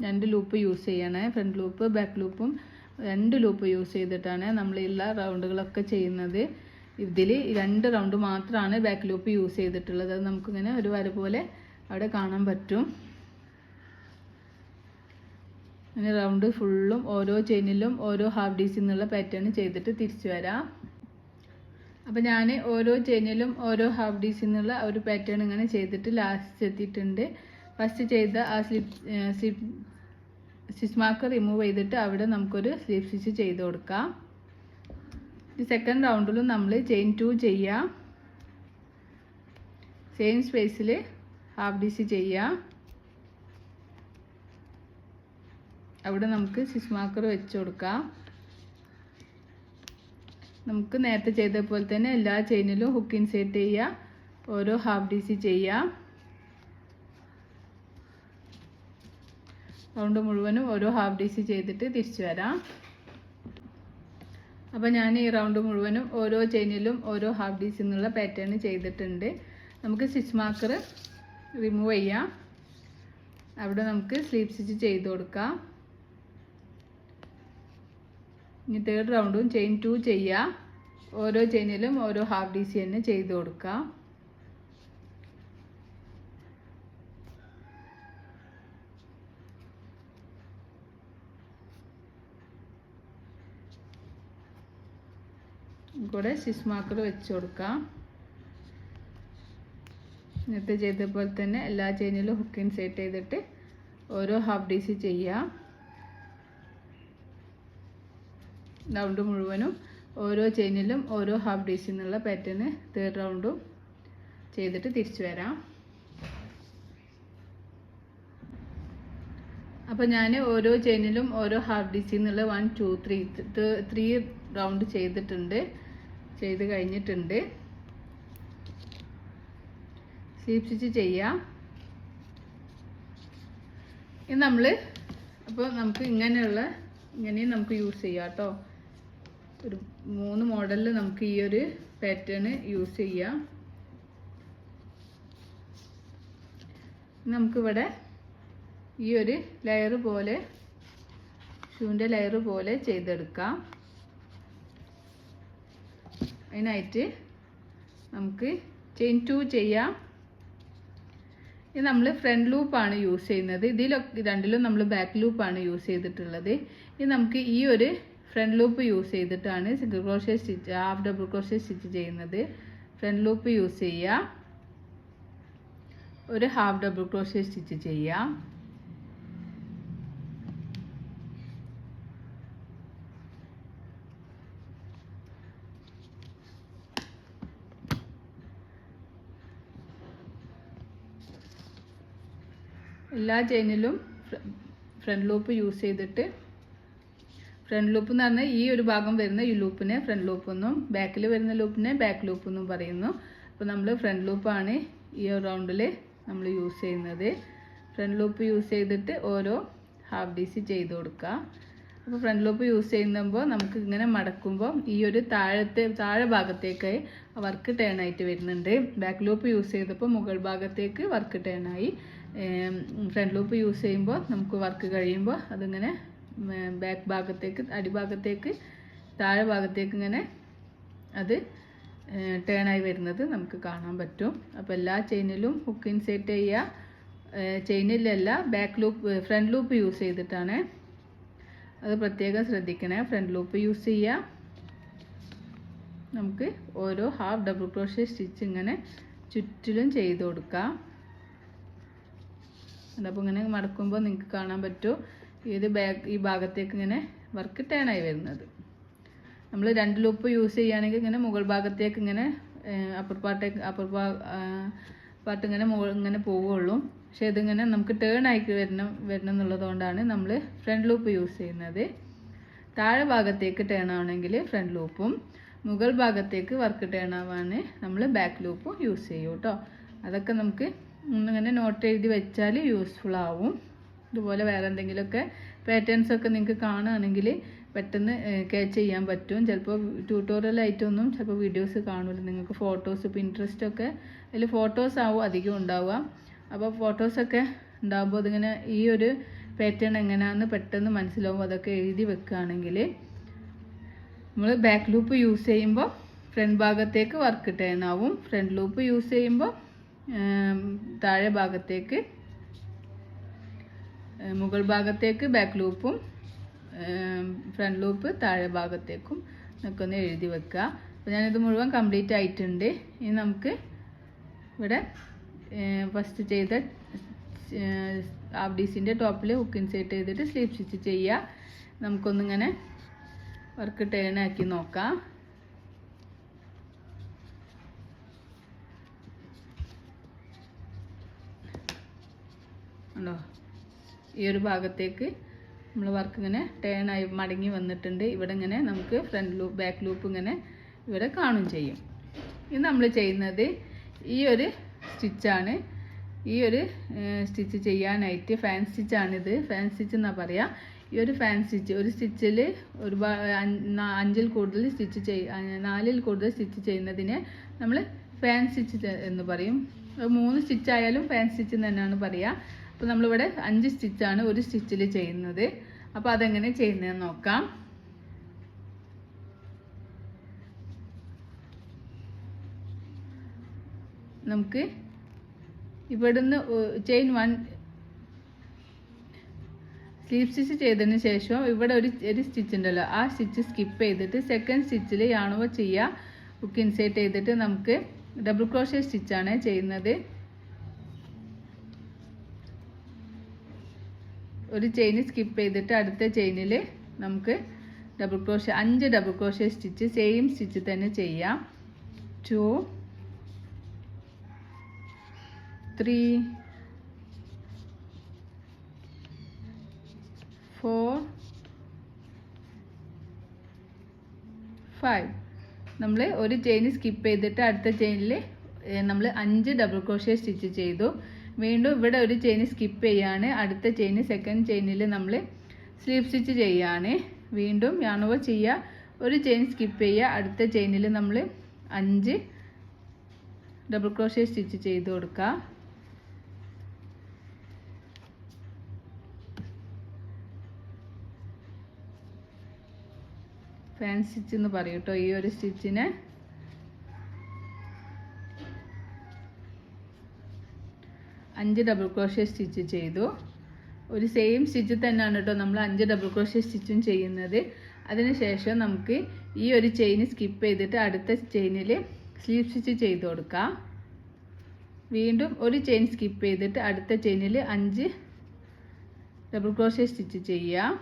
രണ്ട് ലൂപ്പ് യൂസ് ചെയ്യണേ, ഫ്രണ്ട് ലൂപ്പ് ബാക്ക് ലൂപ്പും 2 ലൂപ്പ് യൂസ് ചെയ്തിട്ടാണ് നമ്മളുള്ള റൗണ്ടുകളൊക്കെ ചെയ്യുന്നത്. ഇതിൽ 2 റൗണ്ട് മാത്രമാണ് ബാക്ക് ലൂപ്പ് യൂസ് ചെയ്തിട്ടുള്ളത്. അത് നമുക്കിങ്ങനെ ഒരു വര പോലെ അവിടെ കാണാൻ പറ്റും. അങ്ങനെ റൗണ്ട് ഫുള്ളും ഓരോ ചെയിനിലും ഓരോ ഹാഫ് ഡി സി എന്നുള്ള പാറ്റേൺ ചെയ്തിട്ട് തിരിച്ചു വരാം. അപ്പോൾ ഞാൻ ഓരോ ചെയിനിലും ഓരോ ഹാഫ് ഡി സി എന്നുള്ള ഒരു പാറ്റേൺ ഇങ്ങനെ ചെയ്തിട്ട് ലാസ്റ്റ് എത്തിയിട്ടുണ്ട്. ഫസ്റ്റ് ചെയ്ത ആ സ്റ്റിച്ച് മാർക്കർ റിമൂവ് ചെയ്തിട്ട് അവിടെ നമുക്കൊരു സ്ലിപ്പ് സ്റ്റിച്ച് ചെയ്ത് കൊടുക്കാം. ഈ സെക്കൻഡ് റൗണ്ടിലും നമ്മൾ ചെയിൻ 2 ചെയ്യാം, സെയിം സ്പേസിൽ ഹാഫ് ഡി സി ചെയ്യാം. അവിടെ നമുക്ക് സ്റ്റിച്ച് മാർക്കർ വെച്ച് കൊടുക്കാം. നമുക്ക് നേരത്തെ ചെയ്ത പോലെ തന്നെ എല്ലാ ചെയിനിലും ഹുക്ക് ഇൻസേർട്ട് ചെയ്യുക, ഓരോ ഹാഫ് ഡി സി ചെയ്യാം. റൗണ്ട് മുഴുവനും ഓരോ ഹാഫ് ഡി സി ചെയ്തിട്ട് തിരിച്ചു വരാം. അപ്പോൾ ഞാൻ ഈ റൗണ്ട് മുഴുവനും ഓരോ ചെയിനിലും ഓരോ ഹാഫ് ഡി സി എന്നുള്ള പാറ്റേൺ ചെയ്തിട്ടുണ്ട്. നമുക്ക് സ്റ്റിച്ച് മാർക്കർ റിമൂവ് ചെയ്യാം. അവിടെ നമുക്ക് സ്ലീപ്പ് സ്റ്റിച്ച് ചെയ്ത് കൊടുക്കാം. ഇനി തേർഡ് റൗണ്ടും ചെയിൻ 2 ചെയ്യാം. ഓരോ ചെയിനിലും ഓരോ ഹാഫ് ഡി സി തന്നെ ചെയ്ത് കൊടുക്കാം. കൂടെ സ്റ്റിച്ച് മാർക്കർ വെച്ച് കൊടുക്കാം. നേരത്തെ ചെയ്ത പോലെ തന്നെ എല്ലാ ചെയിനിലും ഹുക്ക് ഇൻസേർട്ട് ചെയ്തിട്ട് ഓരോ ഹാഫ് ഡി സി ചെയ്യാം. റൗണ്ട് മുഴുവനും ഓരോ ചെയിനിലും ഓരോ ഹാഫ് ഡി സി എന്നുള്ള പാറ്റേൺ തേർഡ് റൗണ്ടും ചെയ്തിട്ട് തിരിച്ചു വരാം. അപ്പോൾ ഞാൻ ഓരോ ചെയിനിലും ഓരോ ഹാഫ് ഡി സി എന്നുള്ള 1 2 3 റൗണ്ട് ചെയ്ത് കഴിഞ്ഞിട്ടുണ്ട്. സ്ലീപ്പ് സ്റ്റിച്ച് ചെയ്യാം. ഇത് നമ്മൾ അപ്പോൾ നമുക്ക് ഇങ്ങനെയും നമുക്ക് യൂസ് ചെയ്യാം കേട്ടോ. ഒരു 3 മോഡലിൽ നമുക്ക് ഈ ഒരു പാറ്റേൺ യൂസ് ചെയ്യാം. നമുക്കിവിടെ ഈ ഒരു ലെയർ പോലെ ഷൂവിൻ്റെ ലെയർ പോലെ ചെയ്തെടുക്കാം. അതിനായിട്ട് നമുക്ക് ചെയിൻ 2 ചെയ്യാം. ഇത് നമ്മൾ ഫ്രണ്ട് ലൂപ്പാണ് യൂസ് ചെയ്യുന്നത്. ഇതിലൊക്കെ രണ്ടിലും നമ്മൾ ബാക്ക് ലൂപ്പാണ് യൂസ് ചെയ്തിട്ടുള്ളത്. ഇത് നമുക്ക് ഈ ഒരു ഫ്രണ്ട് ലൂപ്പ് യൂസ് ചെയ്തിട്ടാണ് single crochet stitch half double crochet stitch ചെയ്യുന്നത്. ഫ്രണ്ട് ലൂപ്പ് യൂസ് ചെയ്യുക, ഒരു ഹാഫ് ഡബിൾ ക്രോഷ്യ സ്റ്റിച്ച് ചെയ്യാം. എല്ലാ ചെയിനിലും ഫ്രണ്ട് ലൂപ്പ് യൂസ് ചെയ്തിട്ട്, ഫ്രണ്ട് ലൂപ്പ് എന്ന് പറഞ്ഞാൽ ഈ ഒരു ഭാഗം വരുന്ന ഈ ലൂപ്പിനെ ഫ്രണ്ട് ലൂപ്പ് എന്നും ബാക്കിൽ വരുന്ന ലൂപ്പിനെ ബാക്ക് ലൂപ്പ് എന്നും പറയുന്നു. അപ്പോൾ നമ്മൾ ഫ്രണ്ട് ലൂപ്പാണ് ഈ റൗണ്ടിൽ നമ്മൾ യൂസ് ചെയ്യുന്നത്. ഫ്രണ്ട് ലൂപ്പ് യൂസ് ചെയ്തിട്ട് ഓരോ ഹാഫ് ഡി സി ചെയ്ത് കൊടുക്കുക. അപ്പോൾ ഫ്രണ്ട് ലൂപ്പ് യൂസ് ചെയ്യുമ്പോൾ നമുക്ക് ഇങ്ങനെ മടക്കുമ്പോൾ ഈ ഒരു താഴെ ഭാഗത്തേക്ക് വർക്ക് ടേൺ ആയിട്ട് വരുന്നുണ്ട്. ബാക്ക് ലൂപ്പ് യൂസ് ചെയ്തപ്പോൾ മുകൾ ഭാഗത്തേക്ക് വർക്ക് ടേൺ ആയി. ഫ്രണ്ട് ലൂപ്പ് യൂസ് ചെയ്യുമ്പോൾ നമുക്ക് വർക്ക് കഴിയുമ്പോൾ അതിങ്ങനെ ബാക്ക് ഭാഗത്തേക്ക്, അടിഭാഗത്തേക്ക്, താഴെ ഭാഗത്തേക്ക് ഇങ്ങനെ അത് ടേൺ ആയി വരുന്നത് നമുക്ക് കാണാൻ പറ്റും. അപ്പോൾ എല്ലാ ചെയിനിലും ഹുക്ക് ഇൻസേർട്ട് ചെയ്യുക. ചെയിനിലല്ല, back loop front loop use ചെയ്തിട്ടാണ്. അത് പ്രത്യേകം ശ്രദ്ധിക്കണേ. ഫ്രണ്ട് ലൂപ്പ് യൂസ് ചെയ്യുക. നമുക്ക് ഓരോ ഹാഫ് ഡബിൾ ക്രോഷ്യ സ്റ്റിച്ച് ഇങ്ങനെ ചുറ്റിലും ചെയ്ത് കൊടുക്കാം. അപ്പോൾ ഇങ്ങനെ മടക്കുമ്പോൾ നിങ്ങൾക്ക് കാണാൻ പറ്റും ഈ ഭാഗത്തേക്ക് ഇങ്ങനെ വർക്ക് ടേൺ ആയി വരുന്നത്. നമ്മൾ 2 ലൂപ്പ് യൂസ് ചെയ്യുകയാണെങ്കിൽ ഇങ്ങനെ മുകൾ ഭാഗത്തേക്ക് ഇങ്ങനെ അപ്പർ പാർട്ട് ഇങ്ങനെ പോവുകയുള്ളൂ. പക്ഷേ ഇതിങ്ങനെ നമുക്ക് ടേൺ ആയി വരണം എന്നുള്ളതുകൊണ്ടാണ് നമ്മൾ ഫ്രണ്ട് ലൂപ്പ് യൂസ് ചെയ്യുന്നത്. താഴെ ഭാഗത്തേക്ക് ടേൺ ആവണമെങ്കിൽ ഫ്രണ്ട് ലൂപ്പും, മുകൾ ഭാഗത്തേക്ക് വർക്ക് ടേൺ ആവാൻ നമ്മൾ ബാക്ക് ലൂപ്പും യൂസ് ചെയ്യും കേട്ടോ. അതൊക്കെ നമുക്ക് ഇങ്ങനെ നോട്ട് എഴുതി വെച്ചാൽ യൂസ്ഫുൾ ആവും. ഇതുപോലെ വേറെ എന്തെങ്കിലുമൊക്കെ പാറ്റേൺസൊക്കെ നിങ്ങൾക്ക് കാണുകയാണെങ്കിൽ പെട്ടെന്ന് ക്യാച്ച് ചെയ്യാൻ പറ്റും. ചിലപ്പോൾ ട്യൂട്ടോറിയലായിട്ടൊന്നും ചിലപ്പോൾ വീഡിയോസ് കാണില്ല. നിങ്ങൾക്ക് ഫോട്ടോസ് പിൻട്രസ്റ്റൊക്കെ അതിൽ ഫോട്ടോസ് ആവും അധികം ഉണ്ടാവുക. അപ്പോൾ ഫോട്ടോസൊക്കെ ഉണ്ടാകുമ്പോൾ അതിങ്ങനെ ഈ ഒരു പാറ്റേൺ എങ്ങനെയാണെന്ന് പെട്ടെന്ന് മനസ്സിലാവും. അതൊക്കെ എഴുതി വെക്കുകയാണെങ്കിൽ നമ്മൾ ബാക്ക് ലൂപ്പ് യൂസ് ചെയ്യുമ്പോൾ ഫ്രണ്ട് ഭാഗത്തേക്ക് വർക്ക് ടേൺ ആവും. ഫ്രണ്ട് ലൂപ്പ് യൂസ് ചെയ്യുമ്പോൾ താഴെ ഭാഗത്തേക്ക് മുകൾ ഭാഗത്തേക്ക് ബാക്ക് ലൂപ്പും ഫ്രണ്ട് ലൂപ്പ് താഴെ ഭാഗത്തേക്കും ഒക്കെ ഒന്ന് എഴുതി വെക്കുക. അപ്പോൾ ഞാനിത് മുഴുവൻ കംപ്ലീറ്റ് ആയിട്ടുണ്ട്. ഇനി നമുക്ക് ഇവിടെ ഫസ്റ്റ് ചെയ്ത ഹാഫ് ഡീസിൻ്റെ ടോപ്പിൽ ഹുക്ക് ഇൻസേർട്ട് ചെയ്തിട്ട് സ്ലീവ് സ്റ്റിച്ച് ചെയ്യുക. നമുക്കൊന്നിങ്ങനെ വർക്ക് ടേൺ ആക്കി നോക്കാം. ഉണ്ടോ? ഈ ഒരു ഭാഗത്തേക്ക് നമ്മൾ വർക്ക് ഇങ്ങനെ ടേൺ ആയി മടങ്ങി വന്നിട്ടുണ്ട്. ഇവിടെ ഇങ്ങനെ നമുക്ക് ഫ്രണ്ട് ലൂപ്പ് ബാക്ക് ലൂപ്പ് ഇങ്ങനെ ഇവിടെ കാണും ചെയ്യും. ഇത് നമ്മൾ ചെയ്യുന്നത് ഈ ഒരു സ്റ്റിച്ചാണ്. ഈ ഒരു സ്റ്റിച്ച് ചെയ്യാനായിട്ട് ഫാൻ സ്റ്റിച്ചാണിത്. ഫാൻ സ്റ്റിച്ച് എന്നാണ് പറയുക. ഈ ഒരു ഫാൻ സ്റ്റിച്ച് ഒരു സ്റ്റിച്ചിൽ 5-ൽ കൂടുതൽ സ്റ്റിച്ച് 4-ൽ കൂടുതൽ സ്റ്റിച്ച് ചെയ്യുന്നതിനെ നമ്മൾ ഫാൻ സ്റ്റിച്ച് എന്ന് പറയും. 3 സ്റ്റിച്ച് ആയാലും ഫാൻ സ്റ്റിച്ച് തന്നെയാണ് പറയുക. അപ്പോൾ നമ്മളിവിടെ 5 സ്റ്റിച്ചാണ് ഒരു സ്റ്റിച്ചിൽ ചെയ്യുന്നത്. അപ്പോൾ അതെങ്ങനെ ചെയ്യുന്നതെന്ന് നോക്കാം. നമുക്ക് ഇവിടുന്ന് ചെയിൻ 1 സ്ലീവ് സ്റ്റിച്ച് ചെയ്തതിന് ശേഷം ഇവിടെ ഒരു സ്റ്റിച്ച് ഉണ്ടല്ലോ, ആ സ്റ്റിച്ച് സ്കിപ്പ് ചെയ്തിട്ട് സെക്കൻഡ് സ്റ്റിച്ചിൽ യാണോ ചെയ്യുക. ഹുക്ക് ഇൻസേർട്ട് ചെയ്തിട്ട് നമുക്ക് ഡബിൾ ക്രോഷ്യ സ്റ്റിച്ചാണ് ചെയ്യുന്നത്. ഒരു ചെയിൻ സ്കിപ്പ് ചെയ്തിട്ട് അടുത്ത ചെയിനിൽ നമുക്ക് double crochet 5 double crochet stitch same stitch തന്നെ ചെയ്യാം. 2 3 4 5 നമ്മൾ ഒരു ചെയിൻ സ്കിപ്പ് ചെയ്തിട്ട് അടുത്ത ചെയിനിൽ നമ്മൾ 5 ഡബിൾ ക്രോഷ്യ സ്റ്റിച്ച് ചെയ്തു. വീണ്ടും ഇവിടെ ഒരു ചെയിൻ സ്കിപ്പ് ചെയ്യാണ്. അടുത്ത ചെയിൻ സെക്കൻഡ് ചെയിനിൽ നമ്മൾ സ്ലീവ് സ്റ്റിച്ച് ചെയ്യാണ്. വീണ്ടും യാണോ ചെയ്യുക, ഒരു ചെയിൻ സ്കിപ്പ് ചെയ്യുക. അടുത്ത ചെയിനിൽ നമ്മൾ 5 ഡബിൾ ക്രോഷ്യ സ്റ്റിച്ച് ചെയ്ത് കൊടുക്കുക. ഫാൻ സ്റ്റിച്ച് എന്ന് പറയും കേട്ടോ ഈ ഒരു സ്റ്റിച്ചിനെ. അഞ്ച് ഡബിൾ ക്രോഷ്യ സ്റ്റിച്ച് ചെയ്തു. ഒരു സെയിം സ്റ്റിച്ച് തന്നെയാണ് കേട്ടോ നമ്മൾ 5 ഡബിൾ ക്രോഷ്യ സ്റ്റിച്ചും ചെയ്യുന്നത്. അതിനുശേഷം നമുക്ക് ഈ ഒരു ചെയിൻ സ്കിപ്പ് ചെയ്തിട്ട് അടുത്ത ചെയിനിൽ സ്ലീവ് സ്റ്റിച്ച് ചെയ്ത് കൊടുക്കാം. വീണ്ടും ഒരു ചെയിൻ സ്കിപ്പ് ചെയ്തിട്ട് അടുത്ത ചെയിനിൽ 5 ഡബിൾ ക്രോഷ്യ സ്റ്റിച്ച് ചെയ്യാം.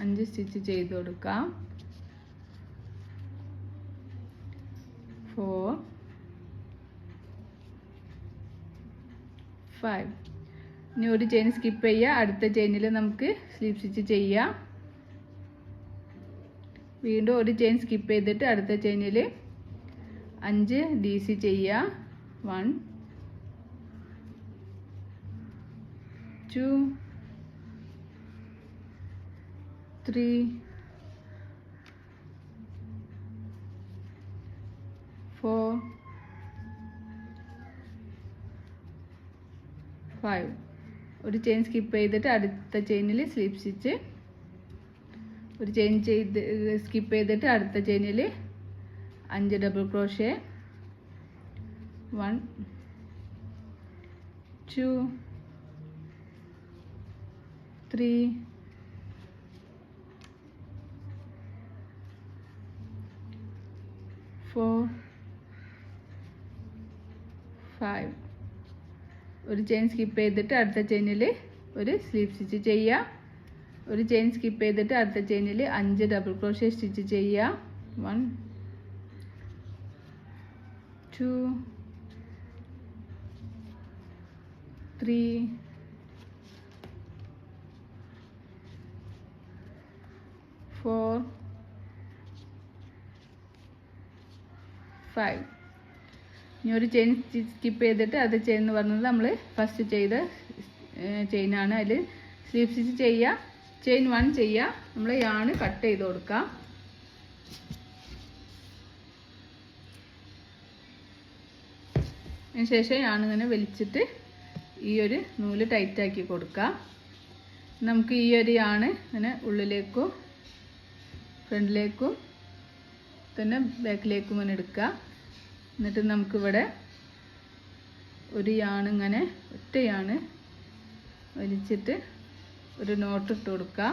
അഞ്ച് സ്റ്റിച്ച് ചെയ്ത് കൊടുക്കാം. 4 5 ഇനി ഒരു ചെയിൻ സ്കിപ്പ് ചെയ്യുക. അടുത്ത ചെയിനിൽ നമുക്ക് സ്ലീവ് സ്റ്റിച്ച് ചെയ്യാം. വീണ്ടും ഒരു ചെയിൻ സ്കിപ്പ് ചെയ്തിട്ട് അടുത്ത ചെയിനിൽ 5 DC ചെയ്യുക. 1 2 3 4 5 ഒരു ചെയിൻ സ്കിപ്പ് ചെയ്തിട്ട് അടുത്ത ചെയിനിൽ സ്ലിപ്പ് സ്റ്റിച്ച് ഒരു ചെയിൻ സ്കിപ്പ് ചെയ്തിട്ട് അടുത്ത ചെയിനിൽ 5 ഡബിൾ ക്രോഷേ 1 2 3 4 5 ഒരു ചെയിൻ സ്കിപ്പ് ചെയ്തിട്ട് അടുത്ത ചെയിനിൽ ഒരു സ്ലിപ്പ് സ്റ്റിച്ച് ചെയ്യുക ഒരു ചെയിൻ സ്കിപ്പ് ചെയ്തിട്ട് അടുത്ത ചെയിനിൽ 5 ഡബിൾ ക്രോഷേ സ്റ്റിച്ച് ചെയ്യുക 1 2 3 4 5 ഇനി ഒരു ചെയിൻ സ്കിപ്പ് ചെയ്തിട്ട് അത് ചെയിൻ എന്ന് പറഞ്ഞത് നമ്മൾ ഫസ്റ്റ് ചെയ്ത ചെയിനാണ് അതിൽ സ്ലിപ്പ് സ്റ്റിച്ച് ചെയ്യുക ചെയിൻ 1 ചെയ്യുക നമ്മൾ യാൺ കട്ട് ചെയ്ത് കൊടുക്കാം അതിന് ശേഷം യാൺ ഇങ്ങനെ വലിച്ചിട്ട് ഈ ഒരു നൂല് ടൈറ്റാക്കി കൊടുക്കുക നമുക്ക് ഈ ഒരു യാൺ ഇങ്ങനെ ഉള്ളിലേക്കും ഫ്രണ്ടിലേക്കും തന്നെ ബാക്കിലേക്കും ഇങ്ങനെ എടുക്കുക എന്നിട്ട് നമുക്കിവിടെ ഒരു യാൺ ഇങ്ങനെ ഒറ്റ യാൺ വലിച്ചിട്ട് ഒരു നോട്ട് ഇട്ട് കൊടുക്കുക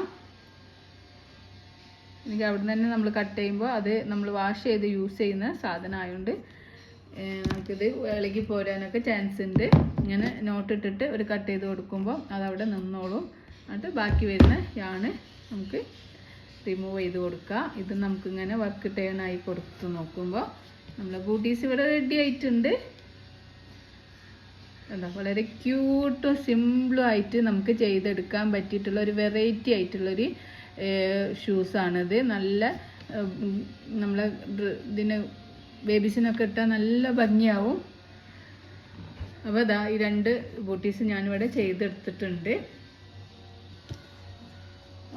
എനിക്ക് അവിടെ നിന്ന് തന്നെ നമ്മൾ കട്ട് ചെയ്യുമ്പോൾ അത് നമ്മൾ വാഷ് ചെയ്ത് യൂസ് ചെയ്യുന്ന സാധനം ആയതുകൊണ്ട് നമുക്കിത് ഇളകി പോരാനൊക്കെ ചാൻസ് ഉണ്ട് ഇങ്ങനെ നോട്ട് ഇട്ടിട്ട് ഒരു കട്ട് ചെയ്ത് കൊടുക്കുമ്പോൾ അതവിടെ നിന്നോളും എന്നിട്ട് ബാക്കി വരുന്ന യാൺ നമുക്ക് റിമൂവ് ചെയ്ത് കൊടുക്കുക ഇത് നമുക്കിങ്ങനെ വർക്ക് ടേൺ ആയി കൊടുത്ത് നോക്കുമ്പോൾ നമ്മളെ ബൂട്ടീസ് ഇവിടെ റെഡി ആയിട്ടുണ്ട് എന്താ വളരെ ക്യൂട്ടും സിമ്പിളും ആയിട്ട് നമുക്ക് ചെയ്തെടുക്കാൻ പറ്റിയിട്ടുള്ള ഒരു വെറൈറ്റി ആയിട്ടുള്ളൊരു ഷൂസാണിത് നല്ല നമ്മളെ ഇതിന് ബേബീസിനൊക്കെ ഇട്ടാൽ നല്ല ഭംഗിയാവും അപ്പോൾ ഇതാ ഈ 2 ബൂട്ടീസ് ഞാനിവിടെ ചെയ്തെടുത്തിട്ടുണ്ട്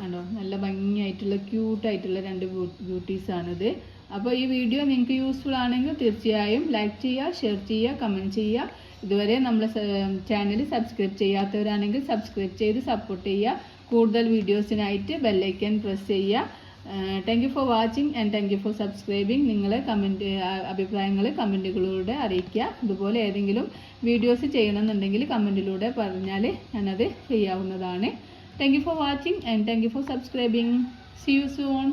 ആണോ നല്ല ഭംഗിയായിട്ടുള്ള ക്യൂട്ടായിട്ടുള്ള 2 ബ്യൂട്ടീസാണിത് അപ്പോൾ ഈ വീഡിയോ നിങ്ങൾക്ക് യൂസ്ഫുൾ ആണെങ്കിൽ തീർച്ചയായും ലൈക്ക് ചെയ്യുക ഷെയർ ചെയ്യുക കമൻറ്റ് ചെയ്യുക ഇതുവരെ നമ്മളെ ചാനൽ സബ്സ്ക്രൈബ് ചെയ്യാത്തവരാണെങ്കിൽ സബ്സ്ക്രൈബ് ചെയ്ത് സപ്പോർട്ട് ചെയ്യുക കൂടുതൽ വീഡിയോസിനായിട്ട് ബെല്ലൈക്കൻ പ്രസ് ചെയ്യുക thank you for watching and thank you for subscribing നിങ്ങളെ അഭിപ്രായങ്ങൾ കമൻറ്റുകളിലൂടെ അറിയിക്കുക ഇതുപോലെ ഏതെങ്കിലും വീഡിയോസ് ചെയ്യണമെന്നുണ്ടെങ്കിൽ കമൻറ്റിലൂടെ പറഞ്ഞാൽ ഞാനത് ചെയ്യാവുന്നതാണ് thank you for watching and thank you for subscribing see you soon